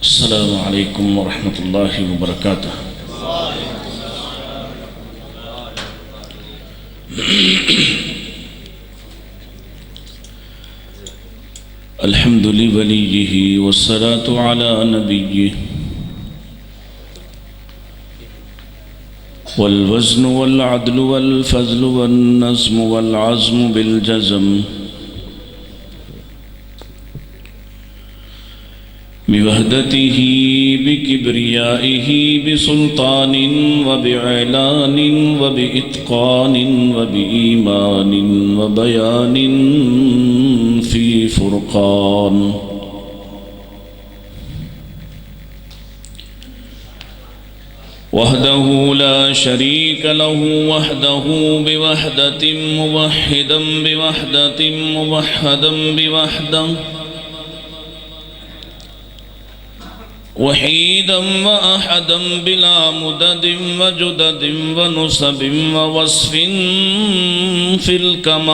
السلام عليكم ورحمة الله وبركاته. الحمد لوليه والصلاة على نبيه والوزن والعدل والفضل والنظم والعزم بالجزم بوحدته بكبريائه بسلطان وبإعلان وبإتقان وبإيمان وبيان في فرقان. وحده لا شريك له وحده بوحدة موحدا بوحدة موحدا بوحدة وحيدا وأحدا بلا مدد وجدد ونسب ووصف في الكمال.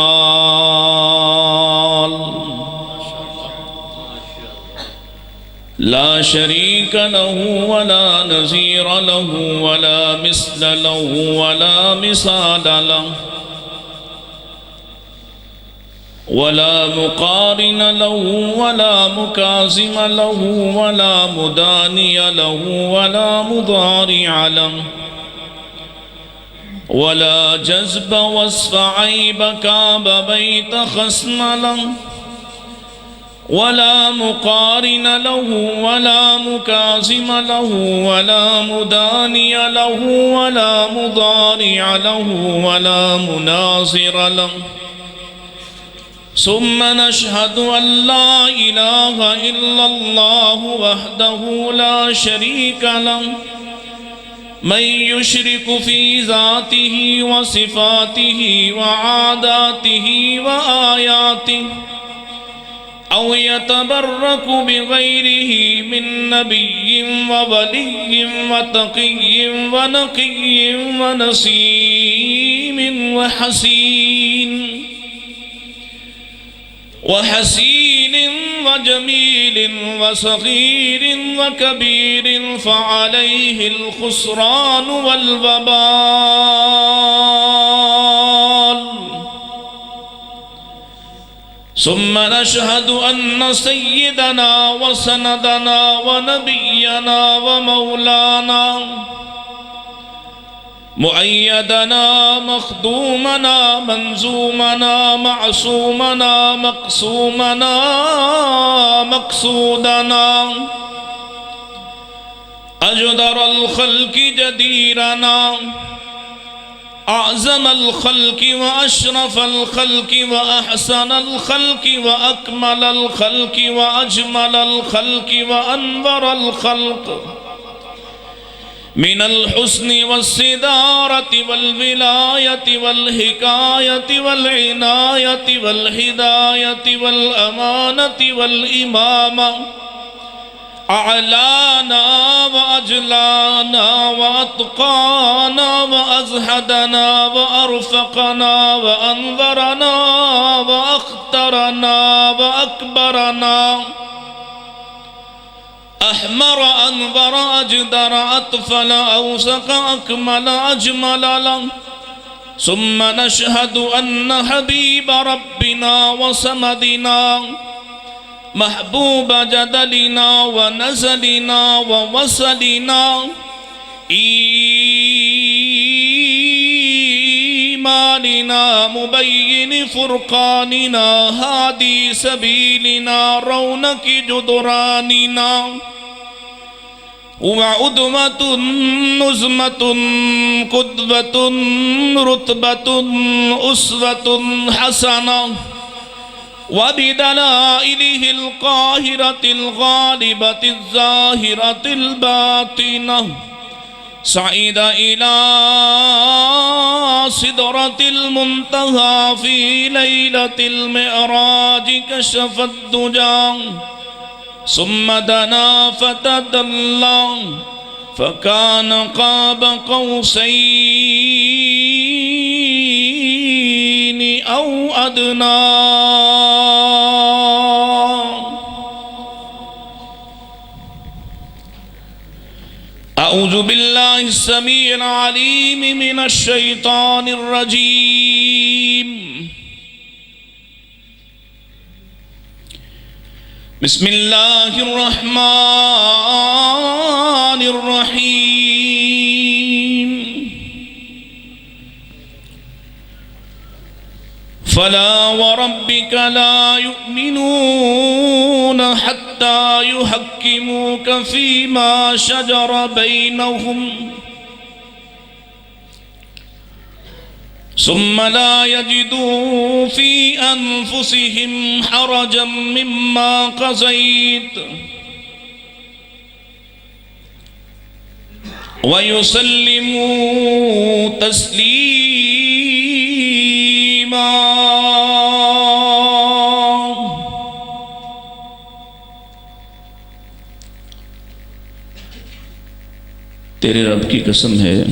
لا شريك له ولا نظير له ولا مثل له ولا مثال له ولا مقارن له ولا مكازم له ولا مداني له ولا مضارع له ولا جذب وصف عيب كاب بيت خصم له ولا مقارن له ولا مكازم له ولا مداني له ولا مضارع له ولا مناظر له. ثم نشهد أن لا إله إلا الله وحده لا شريك له من يشرك في ذاته وصفاته وعاداته وآياته أو يتبرك بغيره من نبي وولي وتقي ونقي ونسيم وحسين وجميل وصغير وكبير فعليه الخسران والوبال. ثم نشهد أن سيدنا وسندنا ونبينا ومولانا مؤيدنا مخدومنا منزومنا معصومنا مقسومنا مقصودنا أجدر الخلق جديرنا أعظم الخلق وأشرف الخلق وأحسن الخلق وأكمل الخلق وأجمل الخلق وأنور الخلق من الحسن والصدارة والولاية والحكاية والعناية والهداية والأمانة والإمامة أعلانا وأجلانا وأتقانا وأزهدنا وأرفقنا وأنظرنا وأخترنا وأكبرنا أحمر أنظر أجدر أطفل أوسق أكمل أجمل له. ثم نشهد أن حبيب ربنا وصمدنا محبوب جدلنا ونزلنا ووصلنا إيماننا مبين فرقاننا هادي سبيلنا رونق جدراننا وعدمة نزمة قدوة رتبة أسوة حسنة وبدلائله القاهرة الغالبة الظاهرة الباطنة صعد إلى سدرة المنتهى في ليلة المعراج كشف الدجى ثم دنا فتدلى فكان قاب قوسين أو أدنى. أعوذ بالله السميع العليم من الشيطان الرجيم. بسم الله الرحمن الرحيم. فلا وربك لا يؤمنون حتى يحكموك فيما شجر بينهم ثم لا يجدوا في أنفسهم حرجا مما قضيت ويسلموا تسليما. تیرے رب کی قسم ہے،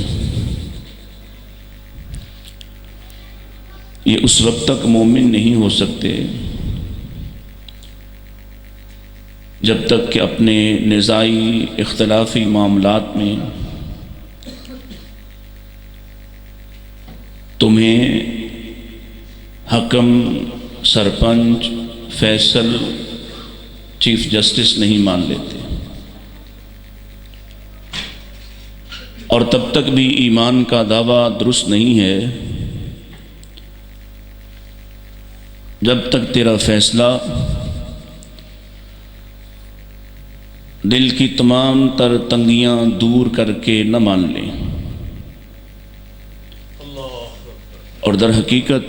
یہ اس وقت تک مومن نہیں ہو سکتے جب تک کہ اپنے نزاعی اختلافی معاملات میں تمہیں حکم، سرپنچ، فیصل، چیف جسٹس نہیں مان لیتے، اور تب تک بھی ایمان کا دعویٰ درست نہیں ہے جب تک تیرا فیصلہ دل کی تمام تر تنگیاں دور کر کے نہ مان لیں. اور در حقیقت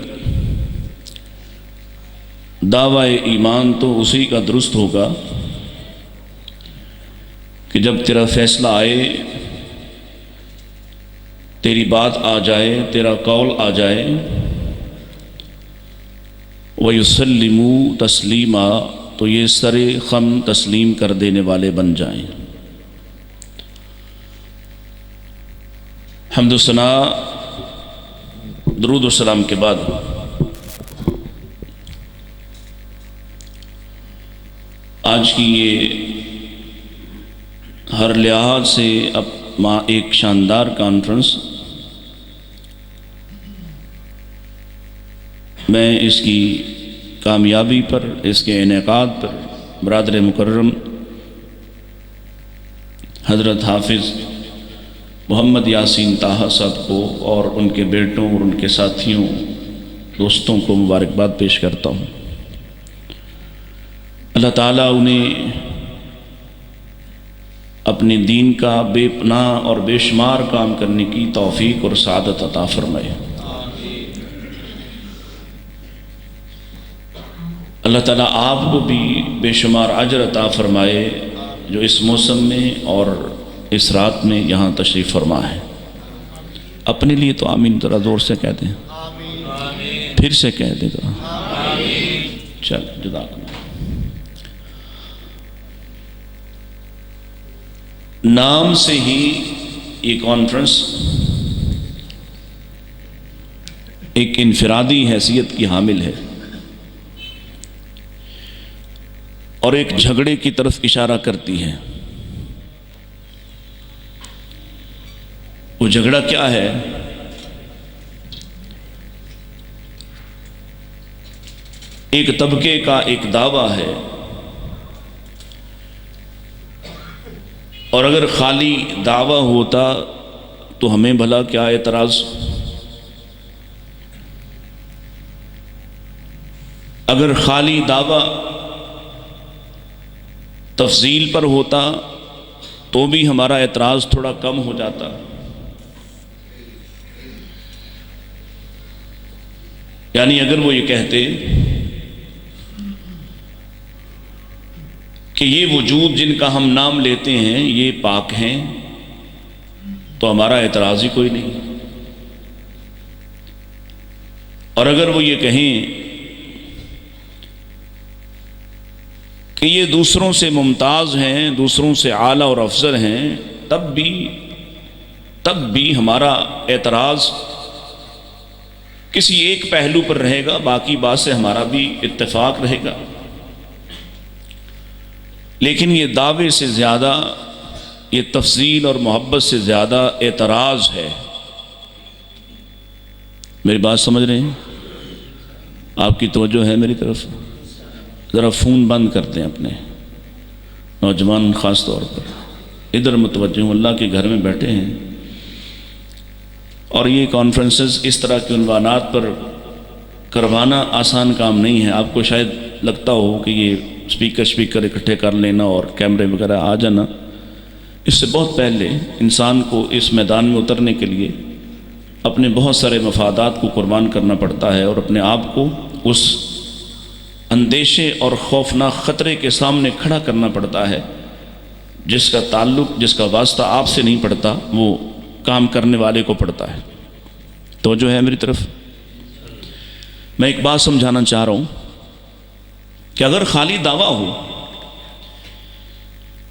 دعویٰ ایمان تو اسی کا درست ہوگا کہ جب تیرا فیصلہ آئے، تیری بات آ جائے، تیرا قول آ جائے، وَيُسَلِّمُوا تَسْلِيمًا، تو یہ سر خم تسلیم کر دینے والے بن جائیں. حمد و ثنا درود و سلام کے بعد آج کی یہ ہر لحاظ سے ایک شاندار کانفرنس، میں اس کی کامیابی پر، اس کے انعقاد پر برادر مکرم حضرت حافظ محمد یاسین طاہا صاحب کو اور ان کے بیٹوں اور ان کے ساتھیوں، دوستوں کو مبارکباد پیش کرتا ہوں. اللہ تعالیٰ انہیں اپنے دین کا بے پناہ اور بے شمار کام کرنے کی توفیق اور سعادت عطا فرمائے. اللہ تعالیٰ آپ کو بھی بے شمار اجر عطا فرمائے جو اس موسم میں اور اس رات میں یہاں تشریف فرما ہے. اپنے لیے تو آمین ذرا زور سے کہہ دیں، پھر سے کہہ دیں ذرا. چل جزاک اللہ. نام سے ہی یہ کانفرنس ایک انفرادی حیثیت کی حامل ہے اور ایک جھگڑے کی طرف اشارہ کرتی ہے. وہ جھگڑا کیا ہے؟ ایک طبقے کا ایک دعویٰ ہے، اور اگر خالی دعویٰ ہوتا تو ہمیں بھلا کیا اعتراض؟ اگر خالی دعویٰ تفضیل پر ہوتا تو بھی ہمارا اعتراض تھوڑا کم ہو جاتا. یعنی اگر وہ یہ کہتے کہ یہ وجود جن کا ہم نام لیتے ہیں یہ پاک ہیں، تو ہمارا اعتراض ہی کوئی نہیں. اور اگر وہ یہ کہیں کہ یہ دوسروں سے ممتاز ہیں، دوسروں سے اعلیٰ اور افضل ہیں، تب بھی ہمارا اعتراض کسی ایک پہلو پر رہے گا، باقی بات سے ہمارا بھی اتفاق رہے گا. لیکن یہ دعوے سے زیادہ یہ تفضیل اور محبت سے زیادہ اعتراض ہے۔ میری بات سمجھ رہے ہیں؟ آپ کی توجہ ہے میری طرف؟ ذرا فون بند کرتے ہیں اپنے، نوجوان خاص طور پر ادھر متوجہ ہوں، اللہ کے گھر میں بیٹھے ہیں، اور یہ کانفرنسز اس طرح کے عنوانات پر کروانا آسان کام نہیں ہے۔ آپ کو شاید لگتا ہو کہ یہ اسپیکر اکٹھے کر لینا اور کیمرے وغیرہ آ جانا، اس سے بہت پہلے انسان کو اس میدان میں اترنے کے لیے اپنے بہت سارے مفادات کو قربان کرنا پڑتا ہے، اور اپنے آپ کو اس اندیشے اور خوفناک خطرے کے سامنے کھڑا کرنا پڑتا ہے جس کا تعلق، جس کا واسطہ آپ سے نہیں پڑتا، وہ کام کرنے والے کو پڑتا ہے۔ توجہ ہے میری طرف؟ میں ایک بات سمجھانا چاہ رہا ہوں کہ اگر خالی دعویٰ ہو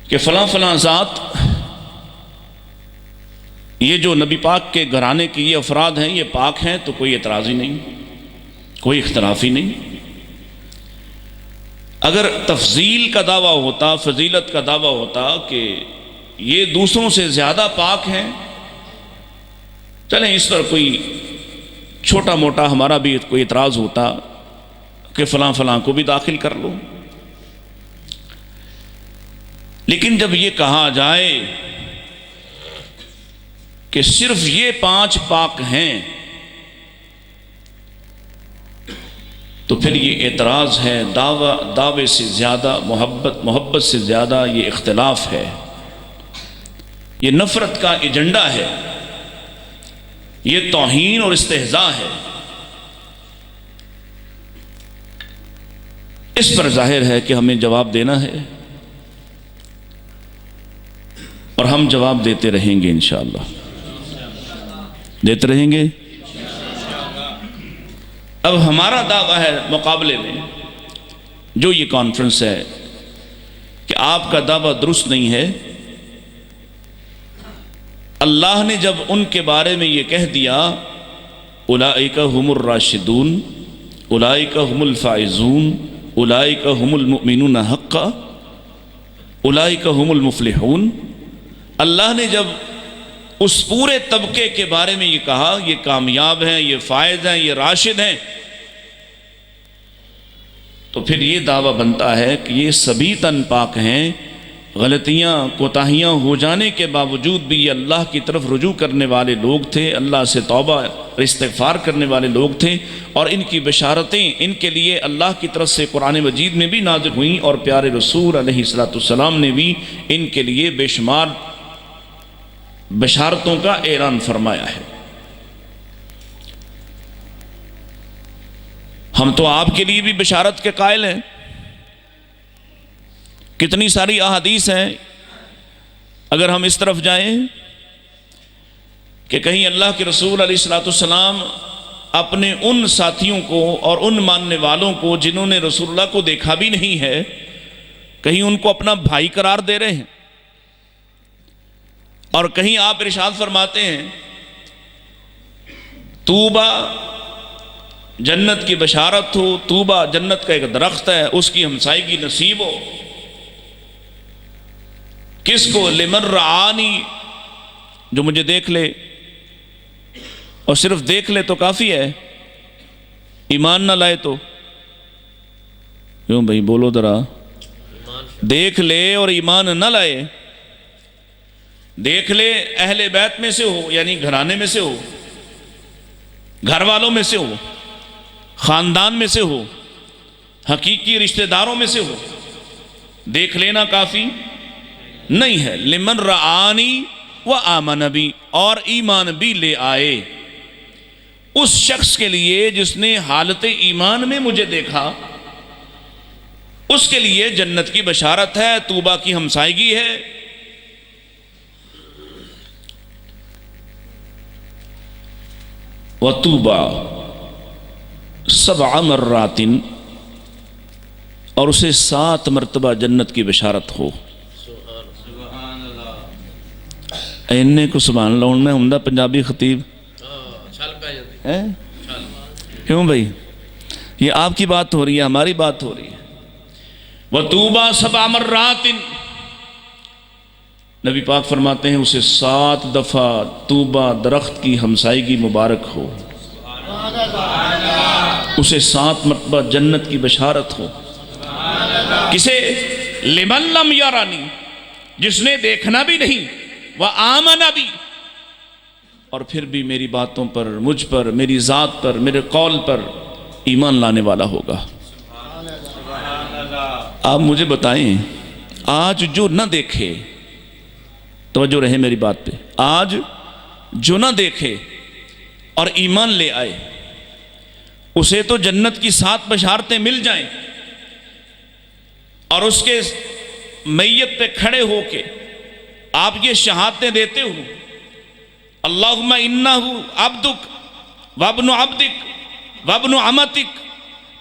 کہ فلاں فلاں ذات، یہ جو نبی پاک کے گھرانے کے یہ افراد ہیں یہ پاک ہیں، تو کوئی اعتراض ہی نہیں، کوئی اختلاف ہی نہیں۔ اگر تفضیل کا دعویٰ ہوتا، فضیلت کا دعویٰ ہوتا کہ یہ دوسروں سے زیادہ پاک ہیں، چلیں اس پر کوئی چھوٹا موٹا ہمارا بھی کوئی اعتراض ہوتا کہ فلاں فلاں کو بھی داخل کر لو، لیکن جب یہ کہا جائے کہ صرف یہ 5 پاک ہیں، تو پھر یہ اعتراض ہے، دعوے سے زیادہ محبت سے زیادہ یہ اختلاف ہے، یہ نفرت کا ایجنڈا ہے، یہ توہین اور استہزاء ہے۔ اس پر ظاہر ہے کہ ہمیں جواب دینا ہے، اور ہم جواب دیتے رہیں گے انشاءاللہ، دیتے رہیں گے۔ اب ہمارا دعویٰ ہے مقابلے میں، جو یہ کانفرنس ہے، کہ آپ کا دعویٰ درست نہیں ہے۔ اللہ نے جب ان کے بارے میں یہ کہہ دیا اولئک هم الراشدون، اولئک هم الفائزون، اولئک هم المؤمنون حقا، اولئک هم المفلحون، اللہ نے جب اس پورے طبقے کے بارے میں یہ کہا یہ کامیاب ہیں، یہ فائز ہیں، یہ راشد ہیں، تو پھر یہ دعویٰ بنتا ہے کہ یہ سبھی تن پاک ہیں، غلطیاں کوتاہیاں ہو جانے کے باوجود بھی یہ اللہ کی طرف رجوع کرنے والے لوگ تھے، اللہ سے توبہ اور استغفار کرنے والے لوگ تھے، اور ان کی بشارتیں ان کے لیے اللہ کی طرف سے قرآن مجید میں بھی نازل ہوئیں، اور پیارے رسول علیہ السلام نے بھی ان کے لیے بے شمار بشارتوں کا اعلان فرمایا ہے۔ ہم تو آپ کے لیے بھی بشارت کے قائل ہیں، کتنی ساری احادیث ہیں۔ اگر ہم اس طرف جائیں کہ کہیں اللہ کے رسول علیہ السلام اپنے ان ساتھیوں کو اور ان ماننے والوں کو جنہوں نے رسول اللہ کو دیکھا بھی نہیں ہے، کہیں ان کو اپنا بھائی قرار دے رہے ہیں، اور کہیں آپ ارشاد فرماتے ہیں طوبہ جنت کی بشارت ہو، طوبہ جنت کا ایک درخت ہے، اس کی ہمسائیگی نصیب ہو کس کو؟ لمن رعانی، جو مجھے دیکھ لے، اور صرف دیکھ لے تو کافی ہے، ایمان نہ لائے تو کیوں بھائی بولو ذرا، دیکھ لے اور ایمان نہ لائے، دیکھ لے اہل بیت میں سے ہو، یعنی گھرانے میں سے ہو، گھر والوں میں سے ہو، خاندان میں سے ہو، حقیقی رشتہ داروں میں سے ہو، دیکھ لینا کافی نہیں ہے۔ لمن رعانی و آمن بی، اور ایمان بھی لے آئے، اس شخص کے لیے جس نے حالت ایمان میں مجھے دیکھا، اس کے لیے جنت کی بشارت ہے، طوبہ کی ہمسائیگی ہے۔ وَطُوبَى 7 مرات، اور اسے 7 مرتبہ جنت کی بشارت ہو۔ اینے کو سبحان اللہ ہوں میں عمدہ پنجابی خطیب کیوں بھائی؟ یہ آپ کی بات ہو رہی ہے، ہماری بات ہو رہی ہے۔ وَطُوبَى 7 مرات، نبی پاک فرماتے ہیں اسے 7 دفعہ طوبہ درخت کی ہمسائیگی مبارک ہو، اسے 7 مرتبہ جنت کی بشارت ہو۔ کسے؟ لمن لم یرانی، جس نے دیکھنا بھی نہیں، وآمن بھی، اور پھر بھی میری باتوں پر، مجھ پر، میری ذات پر، میرے قول پر ایمان لانے والا ہوگا۔ آپ مجھے بتائیں، آج جو نہ دیکھے، توجہ رہے میری بات پہ، آج جو نہ دیکھے اور ایمان لے آئے، اسے تو جنت کی 7 بشارتیں مل جائیں، اور اس کے میت پہ کھڑے ہو کے آپ یہ شہادتیں دیتے ہو، اللہم انہ عبدک وابن عبدک وابن امتک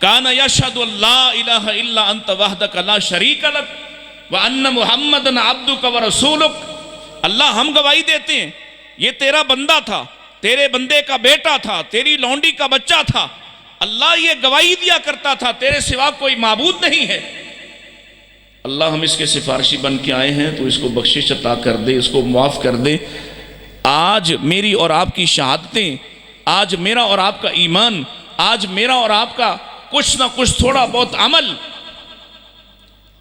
کان یشہد لا الہ الا انت وحدک لا شریک لک وان محمدن عبدک ورسولک۔ اللہ ہم گواہی دیتے ہیں یہ تیرا بندہ تھا، تیرے بندے کا بیٹا تھا، تیری لونڈی کا بچہ تھا، اللہ یہ گواہی دیا کرتا تھا تیرے سوا کوئی معبود نہیں ہے۔ اللہ ہم اس کے سفارشی بن کے آئے ہیں تو اس کو بخشش عطا کر دے، اس کو معاف کر دے۔ آج میری اور آپ کی شہادتیں، آج میرا اور آپ کا ایمان، آج میرا اور آپ کا کچھ نہ کچھ تھوڑا بہت عمل،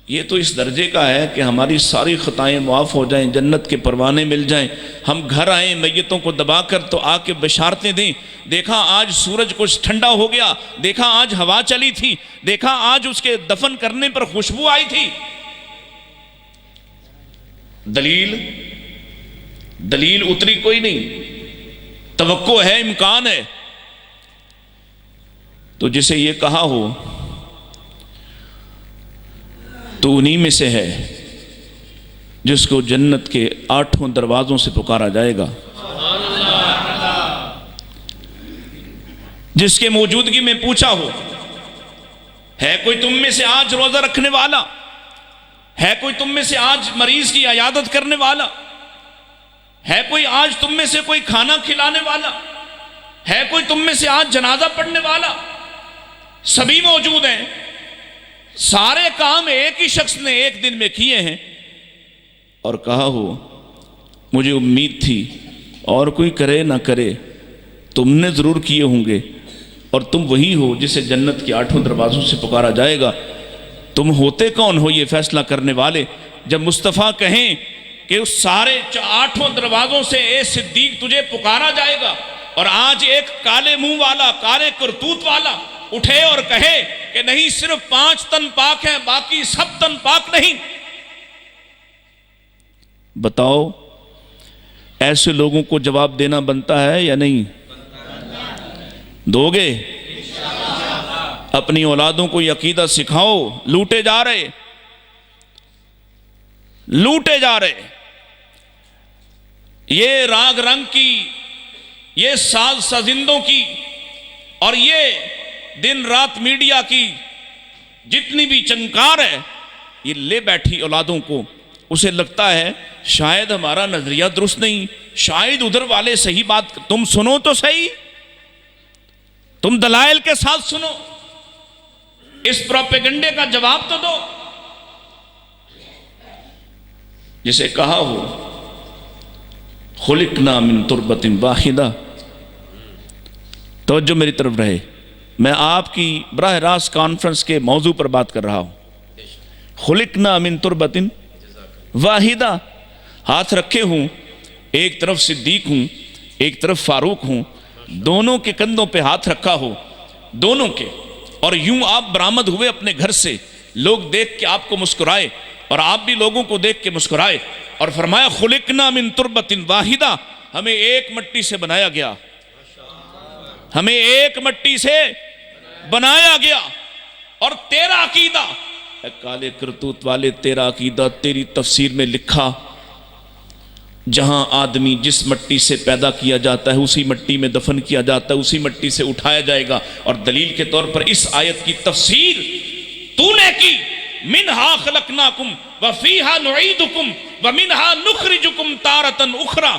یہ تو اس درجے کا ہے کہ ہماری ساری خطائیں معاف ہو جائیں، جنت کے پروانے مل جائیں، ہم گھر آئیں میتوں کو دبا کر تو آ کے بشارتیں دیں، دیکھا آج سورج کچھ ٹھنڈا ہو گیا، دیکھا آج ہوا چلی تھی، دیکھا آج اس کے دفن کرنے پر خوشبو آئی تھی۔ دلیل اتری کوئی نہیں، توقع ہے، امکان ہے۔ تو جسے یہ کہا ہو تو انہی میں سے ہے جس کو جنت کے 8 دروازوں سے پکارا جائے گا، جس کے موجودگی میں پوچھا ہو، ہے کوئی تم میں سے آج روزہ رکھنے والا؟ ہے کوئی تم میں سے آج مریض کی عیادت کرنے والا؟ ہے کوئی آج تم میں سے کوئی کھانا کھلانے والا؟ ہے کوئی تم میں سے آج جنازہ پڑھنے والا؟ سبھی موجود ہیں، سارے کام ایک ہی شخص نے ایک دن میں کیے ہیں، اور کہا ہو مجھے امید تھی اور کوئی کرے نہ کرے تم نے ضرور کیے ہوں گے، اور تم وہی ہو جسے جنت کے 8 دروازوں سے پکارا جائے گا۔ تم ہوتے کون ہو یہ فیصلہ کرنے والے؟ جب مصطفیٰ کہیں کہ اس سارے 8 دروازوں سے اے صدیق تجھے پکارا جائے گا، اور آج ایک کالے منہ والا، کالے کرتوت والا اٹھے اور کہے کہ نہیں صرف 5 تن پاک ہیں، باقی سب تن پاک نہیں، بتاؤ ایسے لوگوں کو جواب دینا بنتا ہے یا نہیں؟ دو گے؟ اپنی اولادوں کو یہ عقیدہ سکھاؤ، لوٹے جا رہے، یہ راگ رنگ کی، یہ ساز سازندوں کی، اور یہ دن رات میڈیا کی جتنی بھی چنکار ہے، یہ لے بیٹھی اولادوں کو، اسے لگتا ہے شاید ہمارا نظریہ درست نہیں، شاید ادھر والے صحیح بات، تم سنو تو صحیح، تم دلائل کے ساتھ سنو، اس پروپیگنڈے کا جواب تو دو۔ جسے کہا ہو خلقنا من تربت واحدہ، توجہ میری طرف رہے، میں آپ کی براہ راست کانفرنس کے موضوع پر بات کر رہا ہوں۔ خلقنا من تربت واحدہ، ہاتھ رکھے ہوں، ایک طرف صدیق ہوں، ایک طرف فاروق ہوں، دونوں کے کندھوں پہ ہاتھ رکھا ہو، دونوں کے، اور یوں آپ برآمد ہوئے اپنے گھر سے، لوگ دیکھ کے آپ کو مسکرائے اور آپ بھی لوگوں کو دیکھ کے مسکرائے، اور فرمایا خلقنا من تربت واحدہ، ہمیں ایک مٹی سے بنایا گیا، ہمیں ایک مٹی سے بنایا گیا۔ اور تیرا عقیدہ، اے کالے کرتوت والے، تیرا عقیدہ تیری تفسیر میں لکھا، جہاں آدمی جس مٹی سے پیدا کیا جاتا ہے اسی مٹی میں دفن کیا جاتا ہے، اسی مٹی سے اٹھایا جائے گا۔ اور دلیل کے طور پر اس آیت کی تفسیر تو نے کی، منہا خلقناکم وفیہا نعیدکم ومنہا نخرجکم تارۃ اخری۔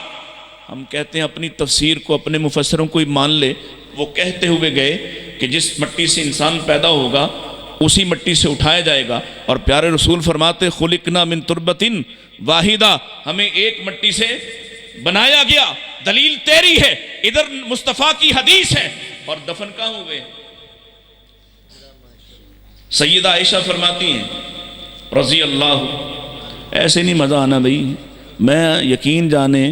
ہم کہتے ہیں اپنی تفسیر کو اپنے مفسروں کو ہی مان لے، وہ کہتے ہوئے گئے کہ جس مٹی سے انسان پیدا ہوگا اسی مٹی سے اٹھایا جائے گا. اور پیارے رسول فرماتے خلقنا من تربتن واحدہ، ہمیں ایک مٹی سے بنایا گیا. دلیل تیری ہے، ادھر مصطفیٰ کی حدیث ہے. اور دفن کہاں ہوئے؟ سیدہ عائشہ فرماتی ہیں رضی اللہ. ایسے نہیں مزہ آنا بھئی، میں یقین جانے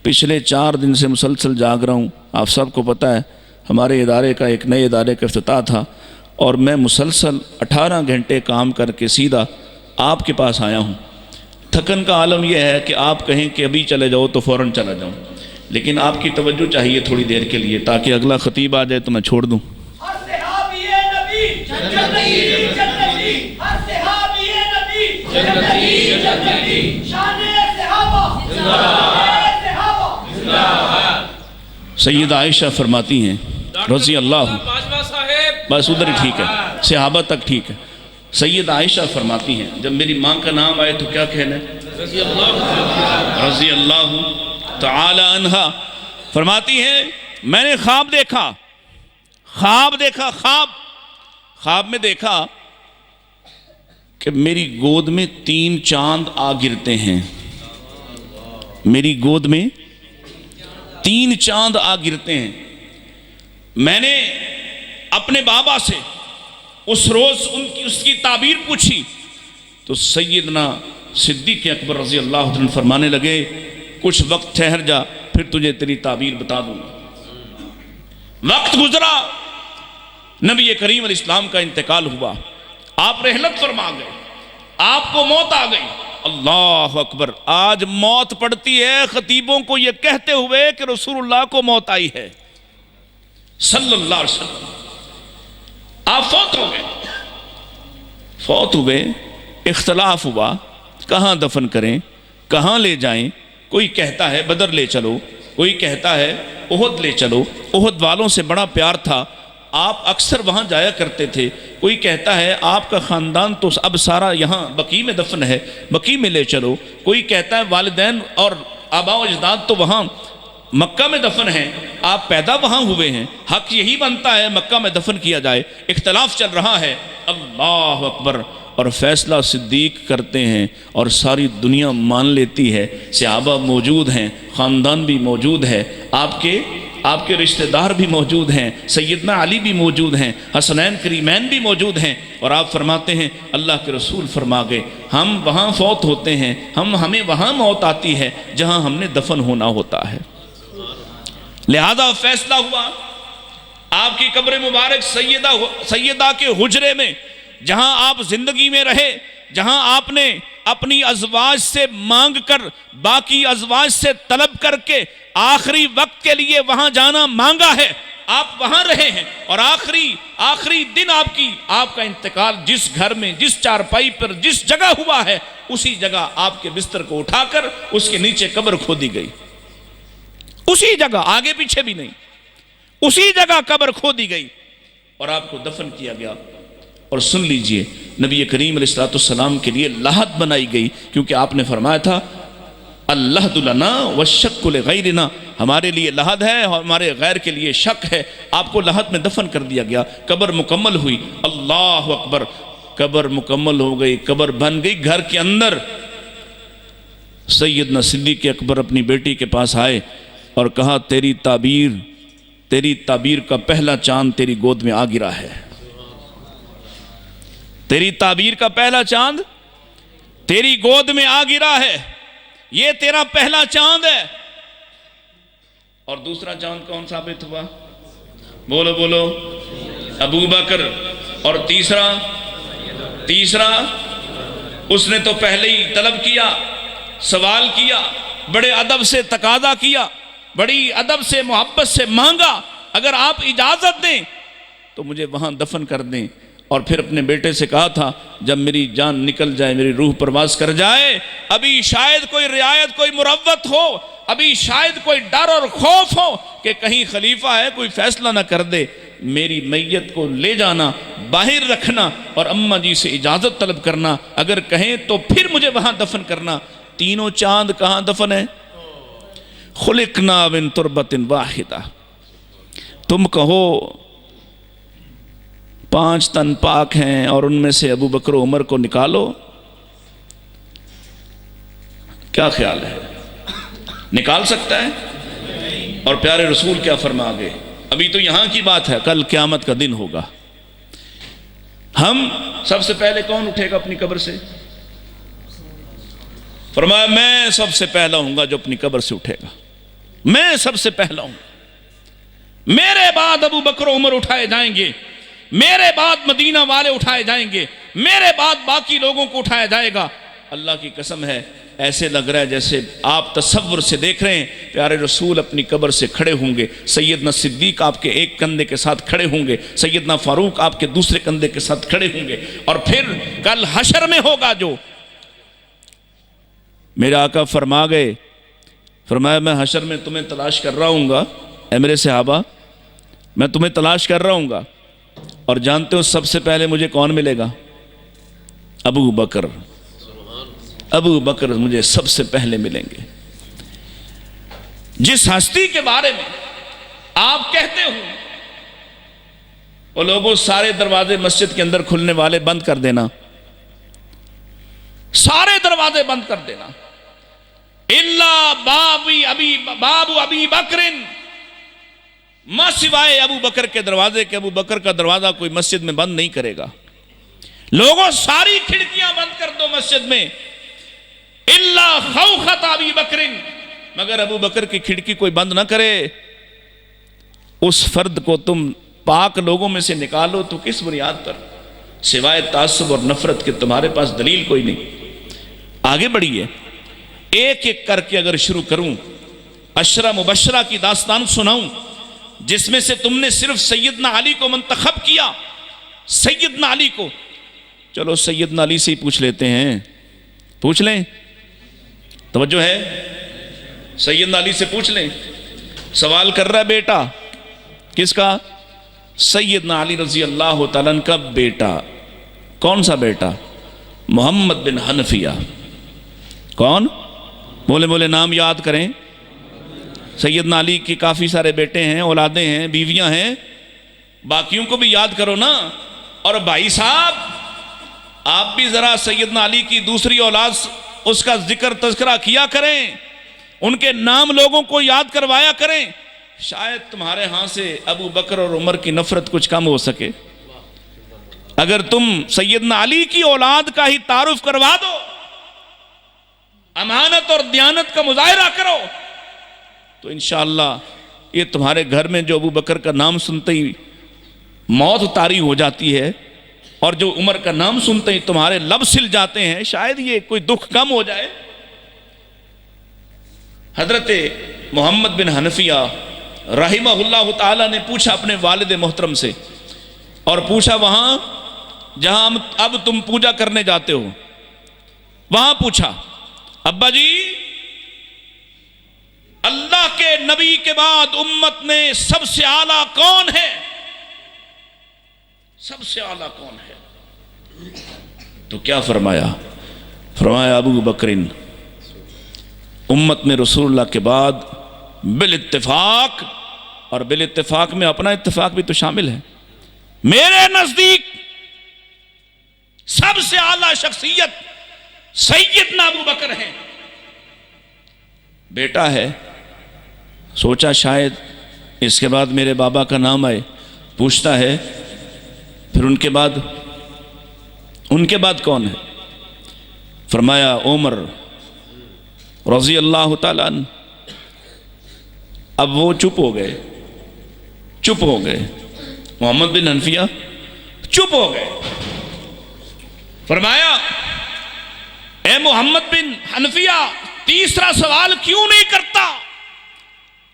پچھلے 4 دن سے مسلسل جاگ رہا ہوں. آپ سب کو پتہ ہے ہمارے ادارے کا، ایک نئے ادارے کا افتتاح تھا، اور میں مسلسل 18 گھنٹے کام کر کے سیدھا آپ کے پاس آیا ہوں. تھکن کا عالم یہ ہے کہ آپ کہیں کہ ابھی چلے جاؤ تو فوراً چلا جاؤں، لیکن آپ کی توجہ چاہیے تھوڑی دیر کے لیے، تاکہ اگلا خطیب آ جائے تو میں چھوڑ دوں. سیدہ عائشہ فرماتی ہیں رضی اللہ، بس ادھر ہی ٹھیک ہے، صحابہ تک ٹھیک ہے. سیدہ عائشہ فرماتی ہیں جب میری ماں کا نام آئے تو کیا کہنا ہے؟ رضی اللہ تعالی عنہا. فرماتی ہیں میں نے خواب دیکھا، خواب میں دیکھا کہ میری گود میں 3 چاند آ گرتے ہیں. میری گود میں 3 چاند آ گرتے ہیں. میں نے اپنے بابا سے اس روز اس کی تعبیر پوچھی تو سیدنا صدیق اکبر رضی اللہ عنہ فرمانے لگے کچھ وقت ٹھہر جا، پھر تجھے تیری تعبیر بتا دوں گا. وقت گزرا، نبی کریم علیہ السلام کا انتقال ہوا، آپ رحلت فرما گئے، آپ کو موت آ گئی. اللہ اکبر. آج موت پڑتی ہے خطیبوں کو یہ کہتے ہوئے کہ رسول اللہ کو موت آئی ہے صلی اللہ علیہ وسلم. آپ فوت ہو گئے. اختلاف ہوا کہاں دفن کریں، کہاں لے جائیں. کوئی کہتا ہے بدر لے چلو، کوئی کہتا ہے احد لے چلو، احد والوں سے بڑا پیار تھا، آپ اکثر وہاں جایا کرتے تھے. کوئی کہتا ہے آپ کا خاندان تو اب سارا یہاں بقیع میں دفن ہے، بقیع میں لے چلو. کوئی کہتا ہے والدین اور آباء و اجداد تو وہاں مکہ میں دفن ہیں، آپ پیدا وہاں ہوئے ہیں، حق یہی بنتا ہے مکہ میں دفن کیا جائے. اختلاف چل رہا ہے. اللہ اکبر. اور فیصلہ صدیق کرتے ہیں اور ساری دنیا مان لیتی ہے. صحابہ موجود ہیں، خاندان بھی موجود ہے، آپ کے رشتہ دار بھی موجود ہیں، سیدنا علی بھی موجود ہیں، حسنین کریمین بھی موجود ہیں. اور آپ فرماتے ہیں اللہ کے رسول فرما گئے ہم وہاں فوت ہوتے ہیں، ہمیں وہاں موت آتی ہے جہاں ہم نے دفن ہونا ہوتا ہے. لہذا فیصلہ ہوا آپ کی قبر مبارک سیدہ کے حجرے میں، جہاں آپ زندگی میں رہے، جہاں آپ نے اپنی ازواج سے مانگ کر، باقی ازواج سے طلب کر کے آخری وقت کے لیے وہاں جانا مانگا ہے، آپ وہاں رہے ہیں. اور آخری دن آپ کا انتقال جس گھر میں، جس چارپائی پر، جس جگہ ہوا ہے، اسی جگہ آپ کے بستر کو اٹھا کر اس کے نیچے قبر کھودی گئی. اسی جگہ، آگے پیچھے بھی نہیں، اسی جگہ قبر کھودی گئی اور آپ کو دفن کیا گیا. اور سن لیجئے نبی کریم علیہ السلام کے لیے لحد بنائی گئی، کیونکہ آپ نے فرمایا تھا اللحد لنا والشک لغیرنا، ہمارے لیے لحد ہے اور ہمارے غیر کے لیے شک ہے. آپ کو لحد میں دفن کر دیا گیا. قبر مکمل ہوئی. اللہ اکبر. قبر مکمل ہو گئی، قبر بن گئی. گھر کے اندر سیدنا صدیق اکبر اپنی بیٹی کے پاس آئے اور کہا تیری تعبیر کا پہلا چاند تیری گود میں آ گرا ہے. تیری تعبیر کا پہلا چاند تیری گود میں آ گرا ہے، یہ تیرا پہلا چاند ہے. اور دوسرا چاند کون ثابت ہوا؟ بولو ابو بکر. اور تیسرا اس نے تو پہلے ہی طلب کیا، سوال کیا، بڑے ادب سے تقاضا کیا، بڑی ادب سے محبت سے مانگا اگر آپ اجازت دیں تو مجھے وہاں دفن کر دیں. اور پھر اپنے بیٹے سے کہا تھا جب میری جان نکل جائے، میری روح پرواز کر جائے، ابھی شاید کوئی رعایت، کوئی مروت ہو، ابھی شاید کوئی ڈر اور خوف ہو کہ کہیں خلیفہ ہے کوئی فیصلہ نہ کر دے، میری میت کو لے جانا، باہر رکھنا اور اماں جی سے اجازت طلب کرنا، اگر کہیں تو پھر مجھے وہاں دفن کرنا. تینوں چاند کہاں دفن ہے؟ خلقنا من تربت واحدہ. تم کہو 5 تن پاک ہیں اور ان میں سے ابو بکر و عمر کو نکالو، کیا خیال ہے؟ نکال سکتا ہے؟ اور پیارے رسول کیا فرما گئے؟ ابھی تو یہاں کی بات ہے، کل قیامت کا دن ہوگا، ہم سب سے پہلے کون اٹھے گا اپنی قبر سے؟ فرمایا میں سب سے پہلا ہوں گا جو اپنی قبر سے اٹھے گا، میں سب سے پہلا ہوں، میرے بعد ابو بکر و عمر اٹھائے جائیں گے، میرے بعد مدینہ والے اٹھائے جائیں گے، میرے بعد باقی لوگوں کو اٹھایا جائے گا۔ اللہ کی قسم ہے ایسے لگ رہا ہے جیسے آپ تصور سے دیکھ رہے ہیں پیارے رسول اپنی قبر سے کھڑے ہوں گے، سیدنا صدیق آپ کے ایک کندھے کے ساتھ کھڑے ہوں گے، سیدنا فاروق آپ کے دوسرے کندھے کے ساتھ کھڑے ہوں گے، اور پھر کل حشر میں ہوگا جو میرے آقا فرما گئے، فرمایا میں حشر میں تمہیں تلاش کر رہا ہوں گا، اے میرے صحابہ میں تمہیں تلاش کر رہا ہوں گا، اور جانتے ہو سب سے پہلے مجھے کون ملے گا؟ ابو بکر، ابو بکر مجھے سب سے پہلے ملیں گے۔ جس ہستی کے بارے میں آپ کہتے ہو وہ لوگوں سارے دروازے مسجد کے اندر کھلنے والے بند کر دینا، سارے دروازے بند کر دینا، الا باب ابی بکر، ما سوائے ابو بکر کے دروازے کے، ابو بکر کا دروازہ کوئی مسجد میں بند نہیں کرے گا۔ لوگوں ساری کھڑکیاں بند کر دو مسجد میں، الا خوخت ابی بکر، مگر ابو بکر کی کھڑکی کوئی بند نہ کرے۔ اس فرد کو تم پاک لوگوں میں سے نکالو تو کس بنیاد پر؟ سوائے تعصب اور نفرت کے تمہارے پاس دلیل کوئی نہیں۔ آگے بڑھیے، ایک ایک کر کے اگر شروع کروں عشرہ مبشرہ کی داستان سناؤں، جس میں سے تم نے صرف سیدنا علی کو منتخب کیا، سیدنا علی کو۔ چلو سیدنا علی سے ہی پوچھ لیتے ہیں، پوچھ لیں، توجہ ہے، سیدنا علی سے پوچھ لیں۔ سوال کر رہا ہے بیٹا، کس کا؟ سیدنا علی رضی اللہ تعالیٰ عنہ کا بیٹا۔ کون سا بیٹا؟ محمد بن حنفیہ۔ کون؟ بولے بولے نام یاد کریں۔ سیدنا علی کی کافی سارے بیٹے ہیں، اولادیں ہیں، بیویاں ہیں، باقیوں کو بھی یاد کرو نا۔ اور بھائی صاحب آپ بھی ذرا سیدنا علی کی دوسری اولاد اس کا ذکر تذکرہ کیا کریں، ان کے نام لوگوں کو یاد کروایا کریں، شاید تمہارے ہاں سے ابو بکر اور عمر کی نفرت کچھ کم ہو سکے۔ اگر تم سیدنا علی کی اولاد کا ہی تعارف کروا دو، امانت اور دیانت کا مظاہرہ کرو، تو انشاءاللہ یہ تمہارے گھر میں جو ابو بکر کا نام سنتے ہی موت طاری ہو جاتی ہے، اور جو عمر کا نام سنتے ہی تمہارے لب سل جاتے ہیں، شاید یہ کوئی دکھ کم ہو جائے۔ حضرت محمد بن حنفیہ رحمہ اللہ تعالیٰ نے پوچھا اپنے والد محترم سے، اور پوچھا وہاں جہاں اب تم پوجا کرنے جاتے ہو، وہاں پوچھا ابا جی اللہ کے نبی کے بعد امت میں سب سے اعلیٰ کون ہے؟ سب سے اعلیٰ کون ہے؟ تو کیا فرمایا؟ فرمایا ابو بکرن، امت میں رسول اللہ کے بعد بالاتفاق، اور بالاتفاق میں اپنا اتفاق بھی تو شامل ہے، میرے نزدیک سب سے اعلیٰ شخصیت سیدنا ابو بکر ہیں۔ بیٹا ہے، سوچا شاید اس کے بعد میرے بابا کا نام آئے، پوچھتا ہے پھر ان کے بعد کون ہے؟ فرمایا عمر رضی اللہ تعالیٰ عنہ۔ اب وہ چپ ہو گئے، محمد بن حنفیہ چپ ہو گئے۔ فرمایا اے محمد بن حنفیہ تیسرا سوال کیوں نہیں کرتا؟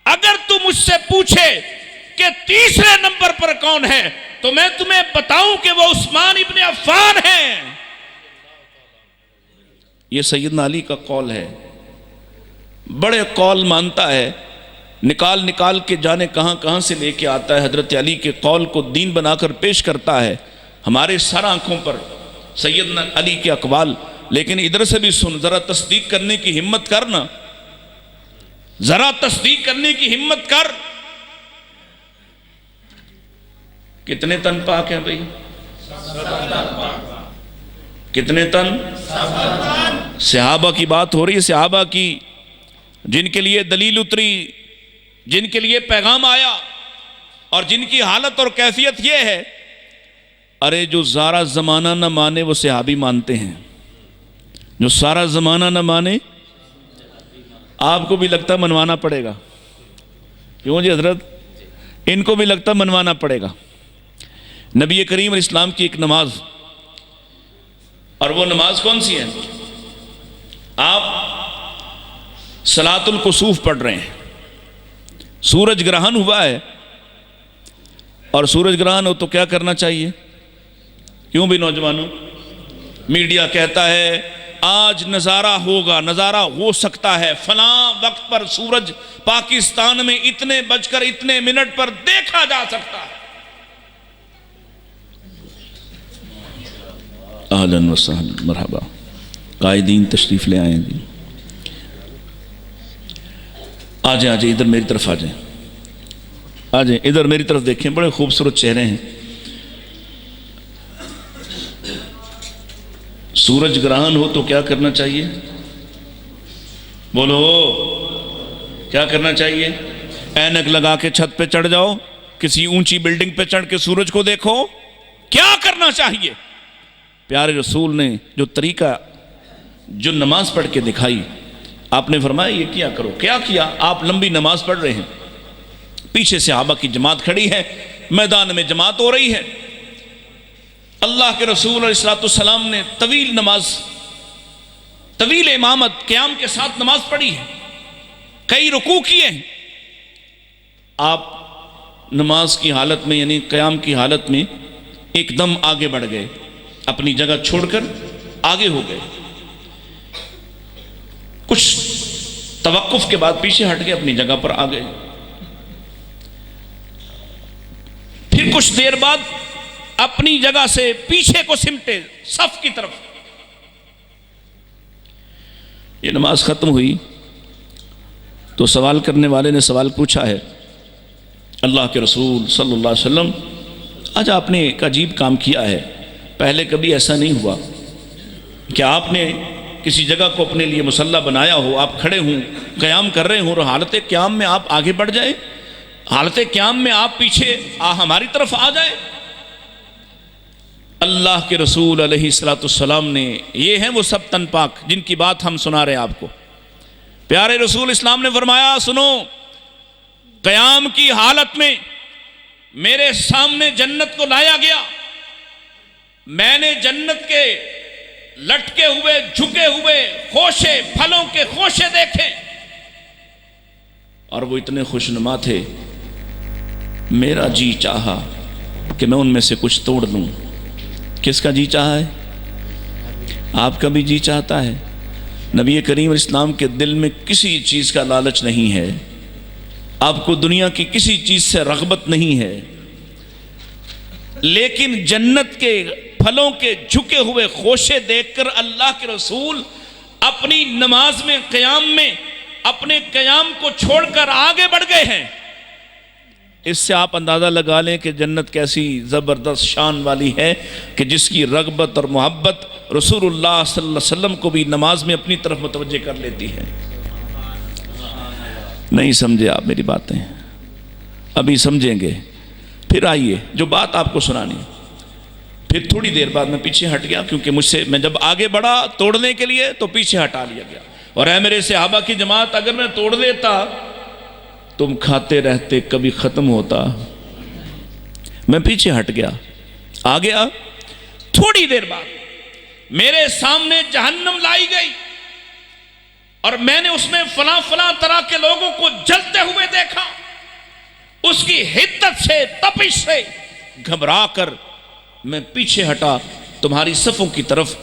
اگر تو مجھ سے پوچھے کہ تیسرے نمبر پر کون ہے تو میں تمہیں بتاؤں کہ وہ عثمان ابن عفان ہیں۔ یہ سیدنا علی کا قول ہے، بڑے قول مانتا ہے، نکال نکال کے جانے کہاں کہاں سے لے کے آتا ہے، حضرت علی کے قول کو دین بنا کر پیش کرتا ہے ہمارے سر آنکھوں پر سیدنا علی کے اقوال۔ لیکن ادھر سے بھی سن، ذرا تصدیق کرنے کی ہمت کرنا، ذرا تصدیق کرنے کی ہمت کر۔ کتنے تن پاک ہیں بھائی؟ کتنے تن؟ صحابہ کی بات ہو رہی ہے، صحابہ کی، جن کے لیے دلیل اتری، جن کے لیے پیغام آیا، اور جن کی حالت اور کیفیت یہ ہے، ارے جو سارا زمانہ نہ مانے وہ صحابی مانتے ہیں، جو سارا زمانہ نہ مانے آپ کو بھی لگتا منوانا پڑے گا، کیوں جی حضرت؟ ان کو بھی لگتا منوانا پڑے گا۔ نبی کریم علیہ السلام کی ایک نماز، اور وہ نماز کون سی ہے؟ آپ صلاۃ الکسوف پڑھ رہے ہیں، سورج گرہن ہوا ہے، اور سورج گرہن ہو تو کیا کرنا چاہیے؟ کیوں بھی نوجوانوں؟ میڈیا کہتا ہے آج نظارہ ہوگا، نظارہ ہو سکتا ہے، فلاں وقت پر سورج پاکستان میں اتنے بج کر اتنے منٹ پر دیکھا جا سکتا ہے۔ اہلاً و سہلاً، مرحبا، قائدین تشریف لے آئیں جی، آ جائیں ادھر میری طرف آ جائیں، آ جائیں ادھر میری طرف دیکھیں، بڑے خوبصورت چہرے ہیں۔ سورج گرہن ہو تو کیا کرنا چاہیے؟ بولو، کیا کرنا چاہیے؟ اینک لگا کے چھت پہ چڑھ جاؤ، کسی اونچی بلڈنگ پہ چڑھ کے سورج کو دیکھو؟ کیا کرنا چاہیے؟ پیارے رسول نے جو طریقہ، جو نماز پڑھ کے دکھائی، آپ نے فرمایا یہ کیا کرو۔ کیا کیا؟ آپ لمبی نماز پڑھ رہے ہیں، پیچھے صحابہ کی جماعت کھڑی ہے، میدان میں جماعت ہو رہی ہے، اللہ کے رسول علیہ السلام نے طویل نماز، طویل امامت، قیام کے ساتھ نماز پڑھی ہے، کئی رکوع کیے ہیں۔ آپ نماز کی حالت میں، یعنی قیام کی حالت میں ایک دم آگے بڑھ گئے، اپنی جگہ چھوڑ کر آگے ہو گئے، کچھ توقف کے بعد پیچھے ہٹ کے اپنی جگہ پر آ گئے، پھر کچھ دیر بعد اپنی جگہ سے پیچھے کو سمٹے صف کی طرف۔ یہ نماز ختم ہوئی تو سوال کرنے والے نے سوال پوچھا ہے، اللہ کے رسول صلی اللہ علیہ وسلم آج آپ نے ایک عجیب کام کیا ہے، پہلے کبھی ایسا نہیں ہوا کہ آپ نے کسی جگہ کو اپنے لیے مصلی بنایا ہو، آپ کھڑے ہوں، قیام کر رہے ہوں، اور حالت قیام میں آپ آگے بڑھ جائیں، حالت قیام میں آپ پیچھے ہماری طرف آ جائیں۔ اللہ کے رسول علیہ السلام نے، یہ ہیں وہ سب تن پاک جن کی بات ہم سنا رہے ہیں آپ کو، پیارے رسول اسلام نے فرمایا سنو، قیام کی حالت میں میرے سامنے جنت کو لایا گیا، میں نے جنت کے لٹکے ہوئے، جھکے ہوئے خوشے، پھلوں کے خوشے دیکھے، اور وہ اتنے خوشنما تھے، میرا جی چاہا کہ میں ان میں سے کچھ توڑ لوں۔ کس کا جی چاہا ہے؟ آپ کا بھی جی چاہتا ہے؟ نبی کریم علیہ السلام کے دل میں کسی چیز کا لالچ نہیں ہے، آپ کو دنیا کی کسی چیز سے رغبت نہیں ہے، لیکن جنت کے پھلوں کے جھکے ہوئے خوشے دیکھ کر اللہ کے رسول اپنی نماز میں، قیام میں اپنے قیام کو چھوڑ کر آگے بڑھ گئے ہیں۔ اس سے آپ اندازہ لگا لیں کہ جنت کیسی زبردست شان والی ہے کہ جس کی رغبت اور محبت رسول اللہ صلی اللہ علیہ وسلم کو بھی نماز میں اپنی طرف متوجہ کر لیتی ہے۔ نہیں سمجھے آپ میری باتیں؟ ابھی سمجھیں گے، پھر آئیے جو بات آپ کو سنانی۔ پھر تھوڑی دیر بعد میں پیچھے ہٹ گیا، کیونکہ مجھ سے، میں جب آگے بڑھا توڑنے کے لیے تو پیچھے ہٹا لیا گیا، اور اے میرے صحابہ کی جماعت، اگر میں توڑ دیتا تم کھاتے رہتے، کبھی ختم ہوتا۔ میں پیچھے ہٹ گیا، آ گیا، تھوڑی دیر بعد میرے سامنے جہنم لائی گئی، اور میں نے اس میں فلاں فلاں طرح کے لوگوں کو جلتے ہوئے دیکھا۔ اس کی حدت سے، تپش سے گھبرا کر میں پیچھے ہٹا تمہاری صفوں کی طرف۔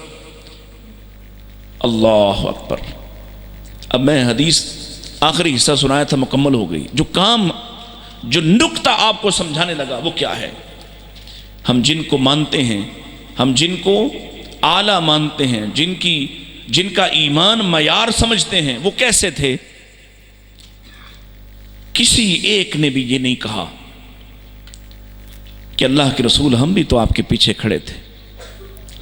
اللہ اکبر۔ اب میں حدیث آخری حصہ سنایا تھا، مکمل ہو گئی۔ جو نقطہ آپ کو سمجھانے لگا وہ کیا ہے؟ ہم جن کو مانتے ہیں، ہم جن کو اعلیٰ مانتے ہیں، جن کا ایمان معیار سمجھتے ہیں، وہ کیسے تھے؟ کسی ایک نے بھی یہ نہیں کہا کہ اللہ کے رسول ہم بھی تو آپ کے پیچھے کھڑے تھے.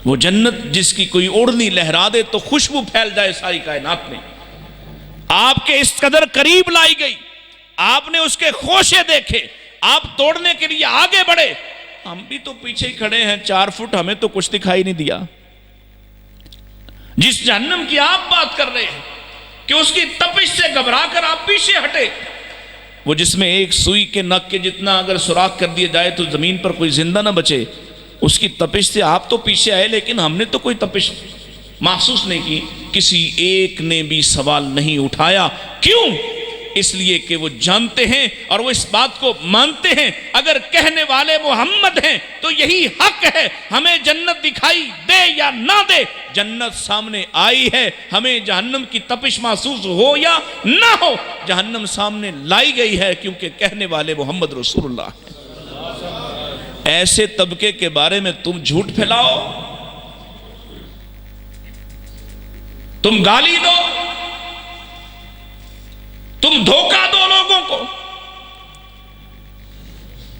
وہ جنت جس کی کوئی اوڑھنی لہرا دے تو خوشبو پھیل جائے ساری کائنات میں، آپ کے اس قدر قریب لائی گئی، آپ نے اس کے خوشے دیکھے، آپ توڑنے کے لیے آگے بڑھے، ہم بھی تو پیچھے ہی کھڑے ہیں 4 فٹ، ہمیں تو کچھ دکھائی نہیں دیا. جس جہنم کی آپ بات کر رہے ہیں کہ اس کی تپش سے گھبرا کر آپ پیچھے ہٹے، وہ جس میں ایک سوئی کے نک کے جتنا اگر سوراخ کر دیا جائے تو زمین پر کوئی زندہ نہ بچے، اس کی تپش سے آپ تو پیچھے آئے، لیکن ہم نے تو کوئی تپش محسوس نہیں کی. کسی ایک نے بھی سوال نہیں اٹھایا. کیوں؟ اس لیے کہ وہ جانتے ہیں اور وہ اس بات کو مانتے ہیں اگر کہنے والے محمد ہیں تو یہی حق ہے. ہمیں جنت دکھائی دے یا نہ دے، جنت سامنے آئی ہے. ہمیں جہنم کی تپش محسوس ہو یا نہ ہو، جہنم سامنے لائی گئی ہے، کیونکہ کہنے والے محمد رسول اللہ ہیں. ایسے طبقے کے بارے میں تم جھوٹ پھیلاؤ، تم گالی دو، تم دھوکہ دو لوگوں کو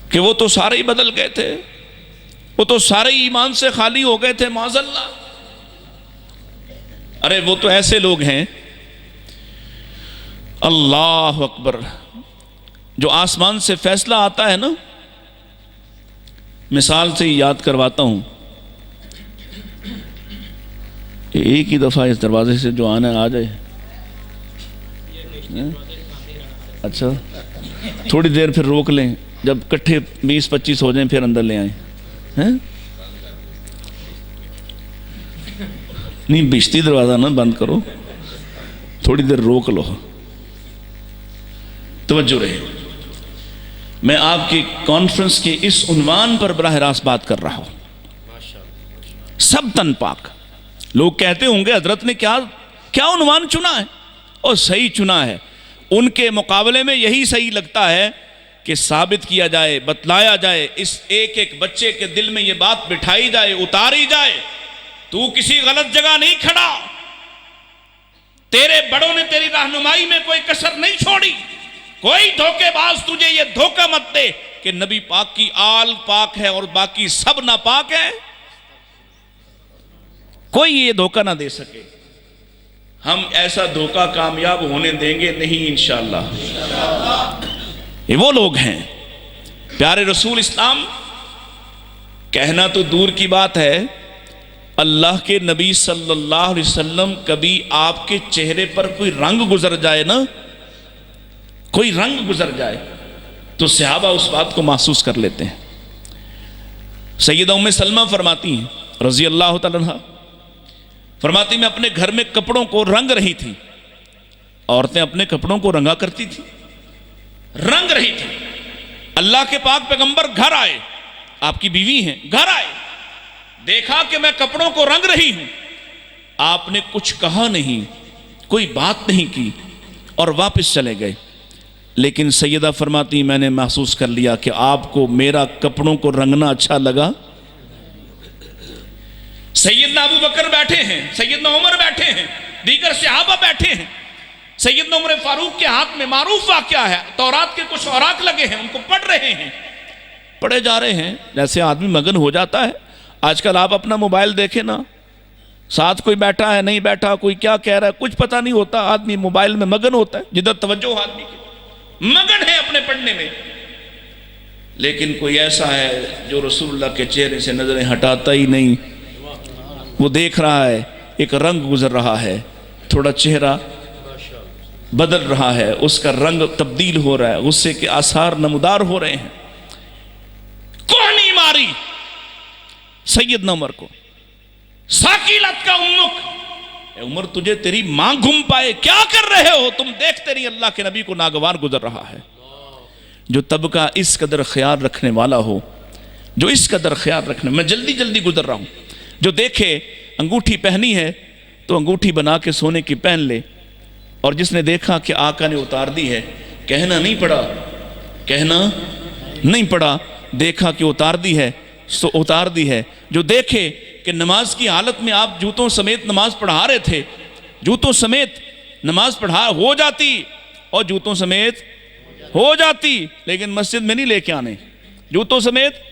کہ وہ تو سارے ہی بدل گئے تھے، وہ تو سارے ہی ایمان سے خالی ہو گئے تھے معاذ اللہ. ارے وہ تو ایسے لوگ ہیں، اللہ اکبر، جو آسمان سے فیصلہ آتا ہے نا، مثال سے ہی یاد کرواتا ہوں. ایک ہی دفعہ اس دروازے سے جو آنا ہے آ جائے. اچھا تھوڑی دیر پھر روک لیں، جب کٹھے 20-25 ہو جائیں پھر اندر لے آئیں. نہیں بشتی دروازہ نہ بند کرو، تھوڑی دیر روک لو. توجہ رہے، میں آپ کی کانفرنس کے اس عنوان پر براہ راست بات کر رہا ہوں. سب تن پاک. لوگ کہتے ہوں گے حضرت نے کیا عنوان چنا ہے، اور صحیح چنا ہے. ان کے مقابلے میں یہی صحیح لگتا ہے کہ ثابت کیا جائے، بتلایا جائے، اس ایک ایک بچے کے دل میں یہ بات بٹھائی جائے، اتاری جائے. تو کسی غلط جگہ نہیں کھڑا، تیرے بڑوں نے تیری رہنمائی میں کوئی کسر نہیں چھوڑی. کوئی دھوکے باز تجھے یہ دھوکہ مت دے کہ نبی پاک کی آل پاک ہے اور باقی سب ناپاک ہیں. کوئی یہ دھوکہ نہ دے سکے. ہم ایسا دھوکہ کامیاب ہونے دیں گے نہیں انشاءاللہ. یہ وہ لوگ ہیں پیارے رسول اسلام، کہنا تو دور کی بات ہے، اللہ کے نبی صلی اللہ علیہ وسلم کبھی آپ کے چہرے پر کوئی رنگ گزر جائے نا، کوئی رنگ گزر جائے تو صحابہ اس بات کو محسوس کر لیتے ہیں. سیدہ ام سلمہ فرماتی ہیں رضی اللہ تعالیٰ عنہ، فرماتی میں اپنے گھر میں کپڑوں کو رنگ رہی تھی. عورتیں اپنے کپڑوں کو رنگا کرتی تھی، رنگ رہی تھی. اللہ کے پاک پیغمبر گھر آئے، آپ کی بیوی ہیں، گھر آئے، دیکھا کہ میں کپڑوں کو رنگ رہی ہوں. آپ نے کچھ کہا نہیں، کوئی بات نہیں کی اور واپس چلے گئے. لیکن سیدہ فرماتی میں نے محسوس کر لیا کہ آپ کو میرا کپڑوں کو رنگنا اچھا لگا. سیدنا ابو بکر بیٹھے ہیں، سیدنا عمر بیٹھے ہیں، دیگر صحابہ بیٹھے ہیں. سیدنا عمر فاروق کے ہاتھ میں معروف واقعہ ہے، تورات کے کچھ اوراق لگے ہیں، ان کو پڑھ رہے ہیں، پڑھے جا رہے ہیں. جیسے آدمی مگن ہو جاتا ہے. آج کل آپ اپنا موبائل دیکھیں نا، ساتھ کوئی بیٹھا ہے نہیں بیٹھا، کوئی کیا کہہ رہا ہے کچھ پتہ نہیں ہوتا، آدمی موبائل میں مگن ہوتا ہے، جدھر توجہ آدمی کی مگن ہے اپنے پڑھنے میں. لیکن کوئی ایسا ہے جو رسول اللہ کے چہرے سے نظریں ہٹاتا ہی نہیں. وہ دیکھ رہا ہے، ایک رنگ گزر رہا ہے، تھوڑا چہرہ بدل رہا ہے، اس کا رنگ تبدیل ہو رہا ہے، غصے کے آثار نمودار ہو رہے ہیں. کوہنی ماری سیدنا عمر کو، ساکیلت کا امک، اے عمر تجھے تیری ماں گھم پائے، کیا کر رہے ہو تم؟ دیکھتے نہیں اللہ کے نبی کو ناگوار گزر رہا ہے. جو طبقہ اس قدر خیال رکھنے والا ہو، جو اس قدر خیال رکھنے، میں جلدی جلدی گزر رہا ہوں، جو دیکھے انگوٹھی پہنی ہے تو انگوٹھی بنا کے سونے کی پہن لے، اور جس نے دیکھا کہ آقا نے اتار دی ہے، کہنا نہیں پڑا، کہنا نہیں پڑا، دیکھا کہ اتار دی ہے سو اتار دی ہے. جو دیکھے کہ نماز کی حالت میں آپ جوتوں سمیت نماز پڑھا رہے تھے، جوتوں سمیت نماز پڑھا ہو جاتی اور جوتوں سمیت ہو جاتی، لیکن مسجد میں نہیں لے کے آنے، جوتوں سمیت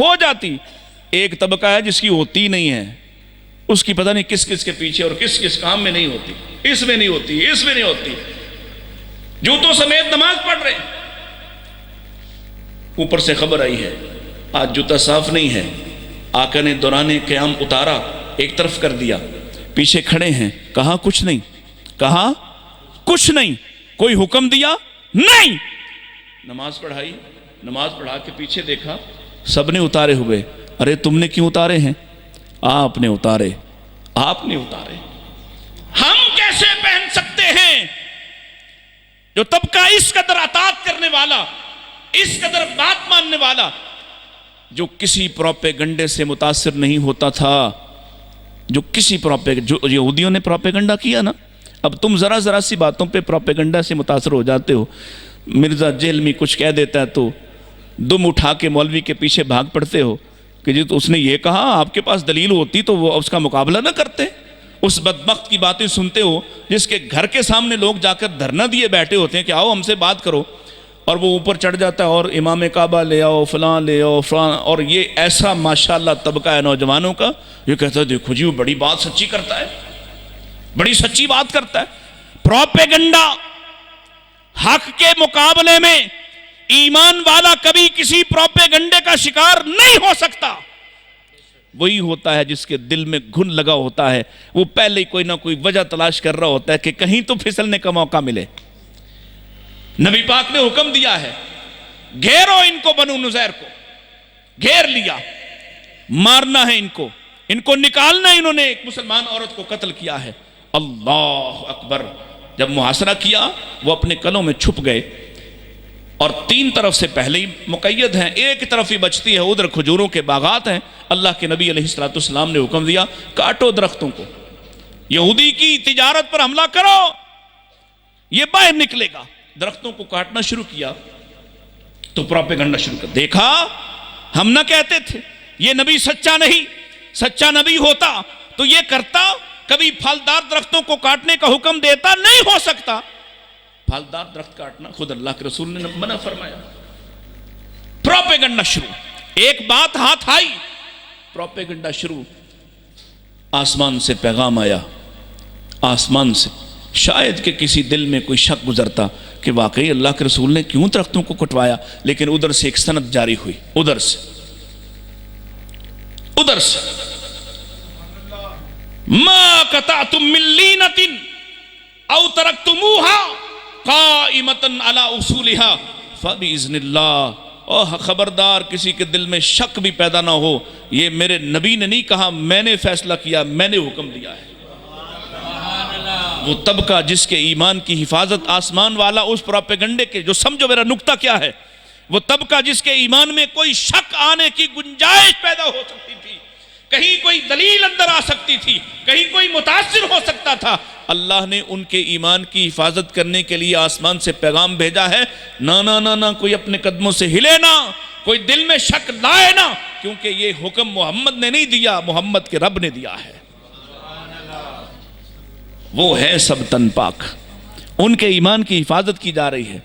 ہو جاتی. ایک طبقہ ہے جس کی ہوتی نہیں ہے, اس کی پتہ نہیں کس کس کے پیچھے اور کس کس کام میں نہیں ہوتی, اس میں نہیں ہوتی, اس میں نہیں ہوتی, جوتوں سمیت نماز پڑھ رہے. اوپر سے خبر آئی ہے آج جوتا صاف نہیں ہے, آقا نے دوران قیام اتارا, ایک طرف کر دیا, پیچھے کھڑے ہیں, کہا کچھ نہیں, کہا کچھ نہیں, کوئی حکم دیا نہیں, نماز پڑھائی, نماز پڑھا کے پیچھے دیکھا, سب نے اتارے ہوئے. ارے تم نے کیوں اتارے ہیں؟ آپ نے اتارے, آپ نے اتارے. ہم کیسے پہن سکتے ہیں جو طبقہ اس قدر اطاعت کرنے والا, اس قدر بات ماننے والا, جو کسی پروپیگنڈے سے متاثر نہیں ہوتا تھا, جو کسی جو یہودیوں نے پروپیگنڈا کیا نا, اب تم ذرا سی باتوں پہ پروپیگنڈا سے متاثر ہو جاتے ہو. مرزا جہلمی کچھ کہہ دیتا ہے تو دم اٹھا کے مولوی کے پیچھے بھاگ پڑتے ہو کہ جی تو اس نے یہ کہا, آپ کے پاس دلیل ہوتی تو وہ اس کا مقابلہ نہ کرتے. اس بدبخت کی باتیں سنتے ہو جس کے گھر کے سامنے لوگ جا کر دھرنا دیے بیٹھے ہوتے ہیں کہ آؤ ہم سے بات کرو, اور وہ اوپر چڑھ جاتا ہے اور امام کعبہ لے آؤ, فلاں لے آؤ, فلاں. اور یہ ایسا ماشاءاللہ طبقہ ہے نوجوانوں کا, یہ کہتا ہے دیکھو جی وہ بڑی بات سچی کرتا ہے, بڑی سچی بات کرتا ہے. پروپیگنڈا حق کے مقابلے میں ایمان والا کبھی کسی پروپیگنڈے کا شکار نہیں ہو سکتا. وہی ہوتا ہے جس کے دل میں گھن لگا ہوتا ہے, وہ پہلے ہی کوئی نہ کوئی وجہ تلاش کر رہا ہوتا ہے کہ کہیں تو پھسلنے کا موقع ملے. نبی پاک نے حکم دیا ہے گھیرو ان کو, بنو نذیر کو گھیر لیا, مارنا ہے ان کو نکالنا. انہوں نے ایک مسلمان عورت کو قتل کیا ہے. اللہ اکبر. جب محاصرہ کیا وہ اپنے کلوں میں چھپ گئے, اور 3 طرف سے پہلے ہی مقید ہیں, ایک طرف ہی بچتی ہے, ادھر کھجوروں کے باغات ہیں. اللہ کے نبی علیہ السلام نے حکم دیا کاٹو درختوں کو, یہودی کی تجارت پر حملہ کرو, یہ باہر نکلے گا. درختوں کو کاٹنا شروع کیا تو پروپیگنڈا شروع کر. دیکھا ہم نہ کہتے تھے یہ نبی سچا نہیں, سچا نبی ہوتا تو یہ کرتا, کبھی پھلدار درختوں کو کاٹنے کا حکم دیتا نہیں ہو سکتا. پھلدار درخت کاٹنا خود اللہ کے رسول نے منع فرمایا. پروپیگنڈا شروع, ایک بات ہاتھ آئی, پروپیگنڈا شروع. آسمان سے پیغام آیا, آسمان سے. شاید کہ کسی دل میں کوئی شک گزرتا کہ واقعی اللہ کے رسول نے کیوں درختوں کو کٹوایا, لیکن ادھر سے ایک سند جاری ہوئی, ادھر سے ما قطعتم من لینۃ او ترکتموها قائمۃ علی اصولها فباذن اللہ. اور خبردار کسی کے دل میں شک بھی پیدا نہ ہو, یہ میرے نبی نے نہیں کہا, میں نے فیصلہ کیا, میں نے حکم دیا ہے. وہ طبقہ جس کے ایمان کی حفاظت آسمان والا اس پروپیگنڈے کے, جو سمجھو میرا نکتہ کیا ہے, وہ طبقہ جس کے ایمان میں کوئی شک آنے کی گنجائش پیدا ہو سکتی تھی, کہیں کوئی دلیل اندر آ سکتی تھی, کہیں کوئی متاثر ہو سکتا تھا, اللہ نے ان کے ایمان کی حفاظت کرنے کے لیے آسمان سے پیغام بھیجا ہے. نہ کوئی اپنے قدموں سے ہلے نہ, کوئی دل میں شک لائے نہ, کیونکہ یہ حکم محمد نے نہیں دیا, محمد کے رب نے دیا ہے. وہ ہے سب تن پاک, ان کے ایمان کی حفاظت کی جا رہی ہے,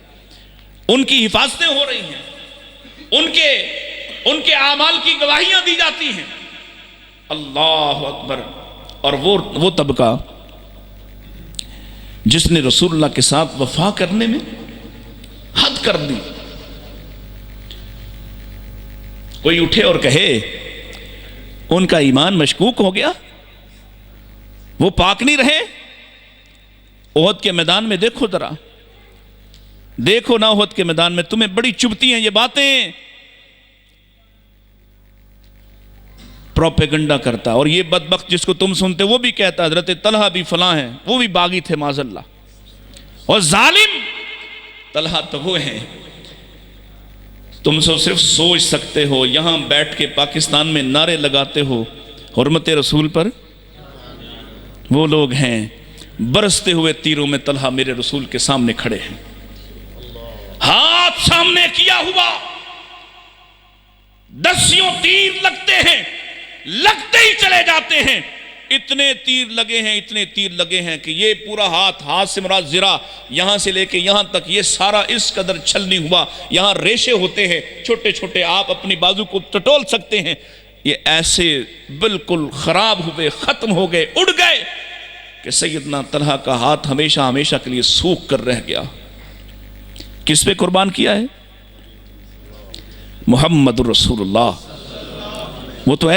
ان کی حفاظتیں ہو رہی ہیں, ان کے اعمال کی گواہیاں دی جاتی ہیں. اللہ اکبر. اور وہ طبقہ جس نے رسول اللہ کے ساتھ وفا کرنے میں حد کر دی. کوئی اٹھے اور کہے ان کا ایمان مشکوک ہو گیا, وہ پاک نہیں رہے. احد کے میدان میں دیکھو ذرا, دیکھو نا احد کے میدان میں, تمہیں بڑی چبھتی ہیں یہ باتیں. پروپیگنڈا کرتا, اور یہ بدبخت جس کو تم سنتے وہ بھی کہتا حضرت طلحہ بھی فلاں ہیں, وہ بھی باغی تھے معاذ اللہ. اور ظالم طلحہ تو وہ ہیں, تم سو صرف سوچ سکتے ہو, یہاں بیٹھ کے پاکستان میں نعرے لگاتے ہو حرمت رسول پر. وہ لوگ ہیں برستے ہوئے تیروں میں طلحہ میرے رسول کے سامنے کھڑے ہیں, ہاتھ سامنے کیا ہوا, دسیوں تیر لگتے ہیں, لگتے ہی چلے جاتے ہیں. اتنے تیر لگے ہیں، اتنے تیر لگے ہیں کہ یہ پورا ہاتھ سے مراد ذرا یہاں سے لے کے یہاں تک یہ سارا اس قدر چھلنی ہوا، یہاں ریشے ہوتے ہیں چھوٹے چھوٹے، آپ اپنی بازو کو ٹٹول سکتے ہیں، یہ ایسے بالکل خراب ہوئے، ختم ہو گئے، اڑ گئے کہ سیدنا طلحہ کا ہاتھ ہمیشہ ہمیشہ کے لیے سوکھ کر رہ گیا۔ کس پہ قربان کیا ہے؟ محمد رسول اللہ۔ وہ تو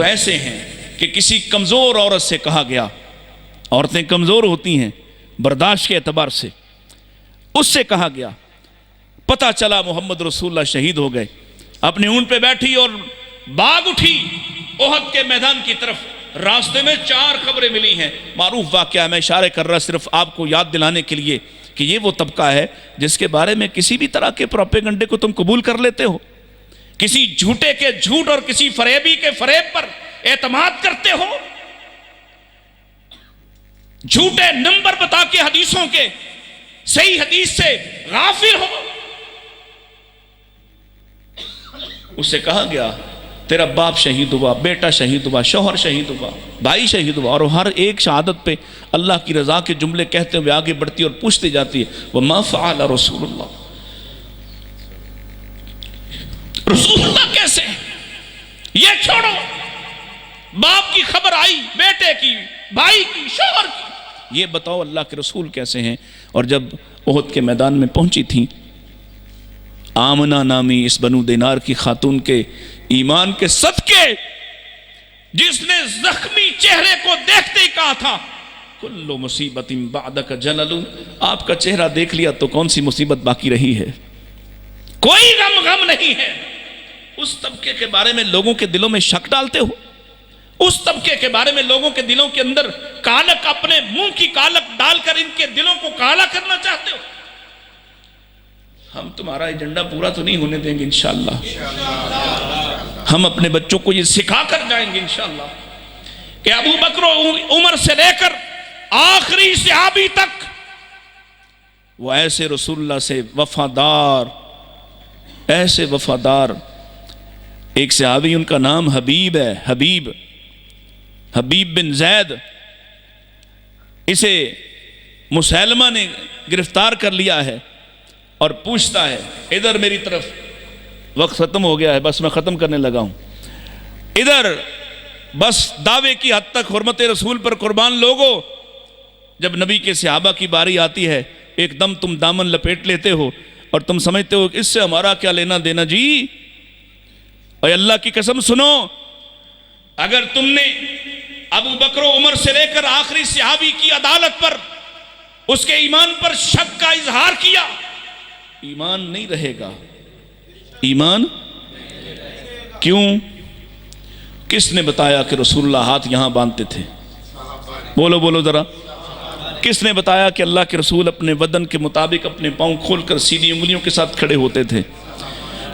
ایسے ہیں کہ کسی کمزور عورت سے کہا گیا، عورتیں کمزور ہوتی ہیں برداشت کے اعتبار سے، اس سے کہا گیا، پتہ چلا محمد رسول اللہ شہید ہو گئے، اپنے اونٹ پہ بیٹھی اور بھاگ اٹھی احد کے میدان کی طرف۔ راستے میں 4 خبریں ملی ہیں، معروف واقعہ، میں اشارے کر رہا صرف آپ کو یاد دلانے کے لیے کہ یہ وہ طبقہ ہے جس کے بارے میں کسی بھی طرح کے پروپیگنڈے کو تم قبول کر لیتے ہو، کسی جھوٹے کے جھوٹ اور کسی فریبی کے فریب پر اعتماد کرتے ہو، جھوٹے نمبر بتا کے حدیثوں کے صحیح حدیث سے غافل ہو۔ اس سے کہا گیا تیرا باپ شہید ہوا، بیٹا شہید ہوا، شوہر شہید ہوا، بھائی شہید ہوا، اور ہر ایک شہادت پہ اللہ کی رضا کے جملے کہتے ہوئے آگے بڑھتی اور پوچھتی جاتی ہے وَمَا فَعَلَ رسول اللہ، رسول اللہ کیسے؟ یہ چھوڑو، باپ کی خبر آئی، بیٹے کی، بھائی کی، شوہر کی، یہ بتاؤ اللہ کے رسول کیسے ہیں؟ اور جب احد کے میدان میں پہنچی تھیں، آمنہ نامی اس بنو دینار کی خاتون کے ایمان کے صدقے، جس نے زخمی چہرے کو دیکھتے ہی کہا تھا کل مصیبت بعدک جلل، آپ کا چہرہ دیکھ لیا تو کون سی مصیبت باقی رہی ہے، کوئی غم نہیں ہے۔ اس طبقے کے بارے میں لوگوں کے دلوں میں شک ڈالتے ہو، اس طبقے کے بارے میں لوگوں کے دلوں کے اندر کالک، اپنے منہ کی کالک ڈال کر ان کے دلوں کو کالا کرنا چاہتے ہو۔ ہم تمہارا ایجنڈا پورا تو نہیں ہونے دیں گے انشاءاللہ، ہم اپنے بچوں کو یہ سکھا کر جائیں گے انشاءاللہ کہ ابو بکر و عمر سے لے کر آخری صحابی تک وہ ایسے رسول اللہ سے وفادار، ایسے وفادار۔ ایک صحابی ان کا نام حبیب ہے، حبیب بن زید، اسے مسیلمہ نے گرفتار کر لیا ہے اور پوچھتا ہے ادھر میری طرف، وقت ختم ہو گیا ہے بس میں ختم کرنے لگا ہوں، ادھر بس دعوے کی حد تک حرمت رسول پر قربان لوگو۔ جب نبی کے صحابہ کی باری آتی ہے ایک دم تم دامن لپیٹ لیتے ہو اور تم سمجھتے ہو کہ اس سے ہمارا کیا لینا دینا جی۔ اور اللہ کی قسم سنو، اگر تم نے ابو بکر و عمر سے لے کر آخری صحابی کی عدالت پر، اس کے ایمان پر شک کا اظہار کیا، ایمان نہیں رہے گا۔ ایمان کیوں؟ کس نے بتایا کہ رسول اللہ ہاتھ یہاں باندھتے تھے؟ بولو ذرا، کس نے بتایا کہ اللہ کے رسول اپنے بدن کے مطابق اپنے پاؤں کھول کر سیدھی انگلیوں کے ساتھ کھڑے ہوتے تھے؟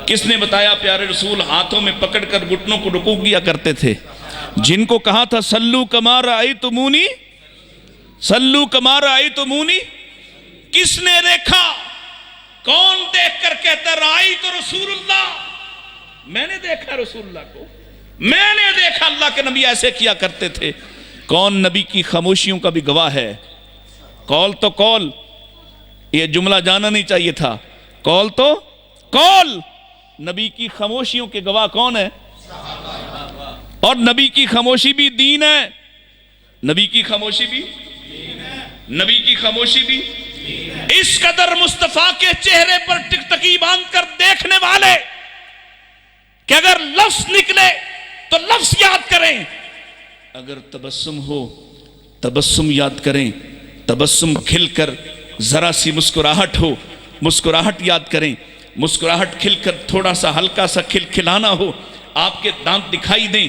کس نے بتایا پیارے رسول ہاتھوں میں پکڑ کر گھٹنوں کو رکوع کیا کرتے تھے؟ جن کو کہا تھا سلو کما رأیتمونی، سلو کما رأیتمونی، کس نے دیکھا؟ کون دیکھ کر کہتا رأیت رسول اللہ، میں نے دیکھا رسول اللہ کو، میں نے دیکھا اللہ کے نبی ایسے کیا کرتے تھے۔ کون نبی کی خاموشیوں کا بھی گواہ ہے؟ قول تو قول، یہ جملہ جانا نہیں چاہیے تھا، قول تو قول، نبی کی خاموشیوں کے گواہ کون ہے؟ اور نبی کی خاموشی بھی دین ہے، نبی کی خاموشی بھی، نبی کی خاموشی بھی اس قدر مصطفیٰ کے چہرے پر ٹکٹکی باندھ کر دیکھنے والے کہ اگر لفظ نکلے تو لفظ یاد کریں، اگر تبسم ہو تبسم یاد کریں، تبسم کھل کر ذرا سی مسکراہٹ ہو مسکراہٹ یاد کریں، مسکراہٹ کھل کر تھوڑا سا ہلکا سا کھلکھلانا ہو، آپ کے دانت دکھائی دیں،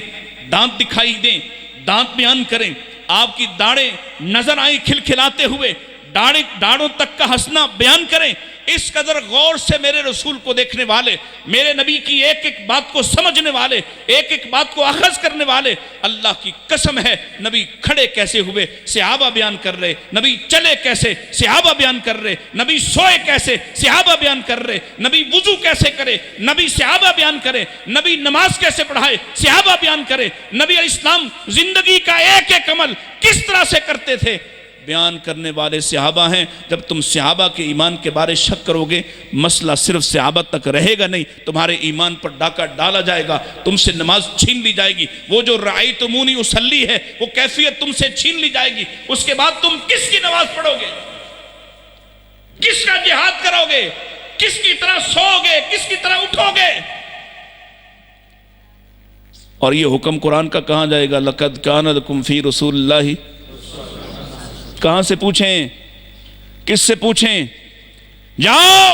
دانت دکھائی دیں، دانت بیان کریں، آپ کی داڑیں نظر آئیں کھلکھلاتے ہوئے، داڑھوں تک کا ہنسنا بیان کریں، اس قدر غور سے میرے رسول کو دیکھنے والے، میرے نبی کی ایک ایک بات کو سمجھنے والے، ایک ایک بات کو اخذ کرنے والے، اللہ کی قسم ہے نبی کھڑے کیسے ہوئے صحابہ بیان کر رہے، نبی چلے کیسے صحابہ بیان کر رہے، نبی سوئے کیسے صحابہ بیان کر رہے، نبی وضو کیسے کرے نبی صحابہ بیان کرے، نبی نماز کیسے پڑھائے صحابہ بیان کرے، نبی علیہ السلام زندگی کا ایک ایک عمل کس طرح سے کرتے تھے بیان کرنے والے صحابہ ہیں۔ جب تم صحابہ کے ایمان کے بارے شک کرو گے، مسئلہ صرف صحابہ تک رہے گا نہیں، تمہارے ایمان پر ڈاکہ ڈالا جائے گا، تم سے نماز چھین لی جائے گی، وہ جو رأیتمونی اصلی ہے وہ کیفیت تم سے چھین لی جائے گی۔ اس کے بعد تم کس کی نماز پڑھو گے، کس کا جہاد کرو گے، کس کی طرح سو گے، کس کی طرح اٹھو گے؟ اور یہ حکم قرآن کا کہاں جائے گا؟ لَقَدْ كَانَ لَكُمْ فِي رَسُولِ اللَّهِ، کہاں سے پوچھیں، کس سے پوچھیں؟ جاؤ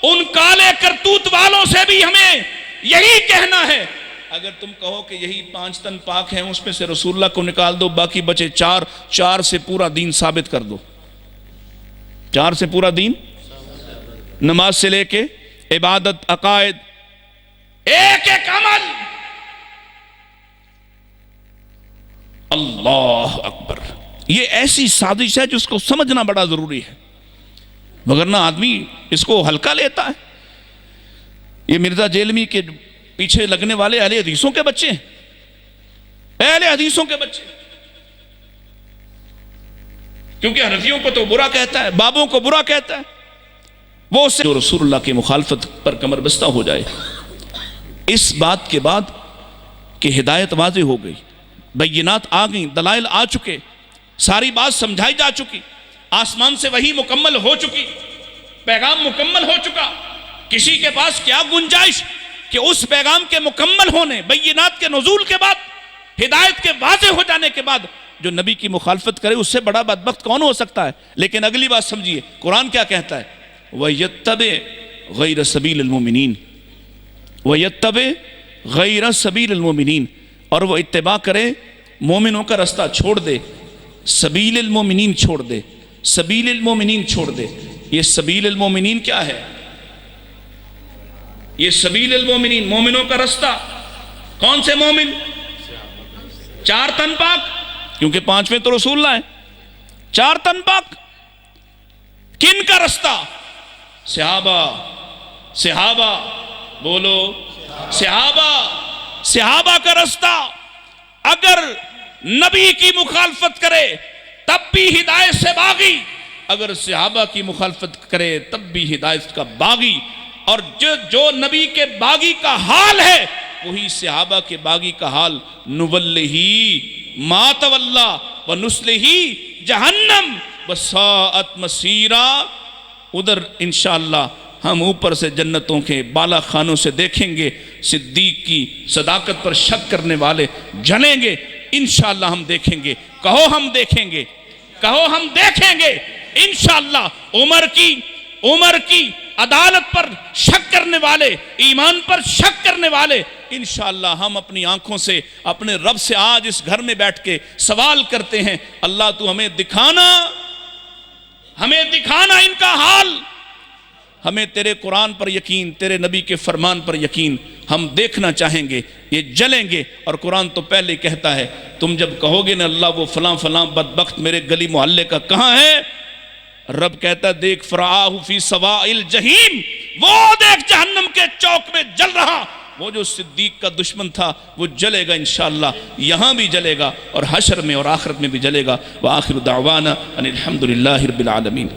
ان کالے کرتوت والوں سے بھی ہمیں یہی کہنا ہے۔ اگر تم کہو کہ یہی 5 تن پاک ہیں، اس میں سے رسول اللہ کو نکال دو، باقی بچے 4 سے پورا دین ثابت کر دو۔ 4 سے پورا دین، نماز سے لے کے عبادت، عقائد، ایک ایک عمل۔ اللہ اکبر، یہ ایسی سازش ہے جس کو سمجھنا بڑا ضروری ہے، وگرنہ آدمی اس کو ہلکا لیتا ہے۔ یہ مرزا جیلمی کے پیچھے لگنے والے اہل حدیثوں کے بچے ہیں، اہل حدیثوں کے بچے، کیونکہ حنفیوں کو تو برا کہتا ہے، بابوں کو برا کہتا ہے، وہ اسے جو رسول اللہ کی مخالفت پر کمر بستہ ہو جائے۔ اس بات کے بعد کہ ہدایت واضح ہو گئی، بینات آ گئیں، دلائل آ چکے، ساری بات سمجھائی جا چکی، آسمان سے وحی مکمل ہو چکی، پیغام مکمل ہو چکا، کسی کے پاس کیا گنجائش کہ اس پیغام کے مکمل ہونے، بینات کے نزول کے بعد، ہدایت کے واضح ہو جانے کے بعد جو نبی کی مخالفت کرے اس سے بڑا بدبخت کون ہو سکتا ہے؟ لیکن اگلی بات سمجھیے، قرآن کیا کہتا ہے؟ وَيَتَّبِعْ غَيْرَ سَبِيلِ الْمُؤْمِنِينَ، وَيَتَّبِعْ غَيْرَ سَبِيلِ الْمُؤْمِنِينَ، اور وہ اتباع کرے، مومنوں کا رستہ چھوڑ دے، سبیل المومنین چھوڑ دے، سبیل المومنین چھوڑ دے۔ یہ سبیل المومنین کیا ہے؟ یہ سبیل المومنین، مومنوں کا رستہ، کون سے مومن؟ 4 تن پاک، کیونکہ 5ویں تو رسول اللہ ہیں، 4 تن پاک۔ کن کا رستہ؟ صحابہ، صحابہ، بولو صحابہ، صحابہ کا رستہ۔ اگر نبی کی مخالفت کرے تب بھی ہدایت سے باغی، اگر صحابہ کی مخالفت کرے تب بھی ہدایت کا باغی، اور جو نبی کے باغی کا حال ہے وہی صحابہ کے باغی کا حال، نُوَلِّهِ مَا تَوَلَّا وَنُسْلِهِ جہنم وَسَاءَتْ مَصِيرًا۔ ادھر انشاءاللہ ہم اوپر سے جنتوں کے بالا خانوں سے دیکھیں گے، صدیق کی صداقت پر شک کرنے والے جلیں گے، انشاءاللہ ہم دیکھیں گے، کہو ہم دیکھیں گے، کہو ہم دیکھیں گے انشاءاللہ۔ عمر کی عدالت پر شک کرنے والے، ایمان پر شک کرنے والے، انشاءاللہ ہم اپنی آنکھوں سے اپنے رب سے آج اس گھر میں بیٹھ کے سوال کرتے ہیں، اللہ تو ہمیں دکھانا ان کا حال۔ ہمیں تیرے قرآن پر یقین، تیرے نبی کے فرمان پر یقین، ہم دیکھنا چاہیں گے، یہ جلیں گے۔ اور قرآن تو پہلے کہتا ہے، تم جب کہو گے نا اللہ وہ فلاں فلاں بدبخت میرے گلی محلے کا کہاں ہے، رب کہتا ہے دیکھ فَرَآهُ فِي سَوَاءِ الْجَحِيمِ، وہ دیکھ جہنم کے چوک میں جل رہا، وہ جو صدیق کا دشمن تھا وہ جلے گا انشاءاللہ، یہاں بھی جلے گا اور حشر میں اور آخرت میں بھی جلے گا۔ وآخر دعوانا ان الحمدللہ رب العالمین۔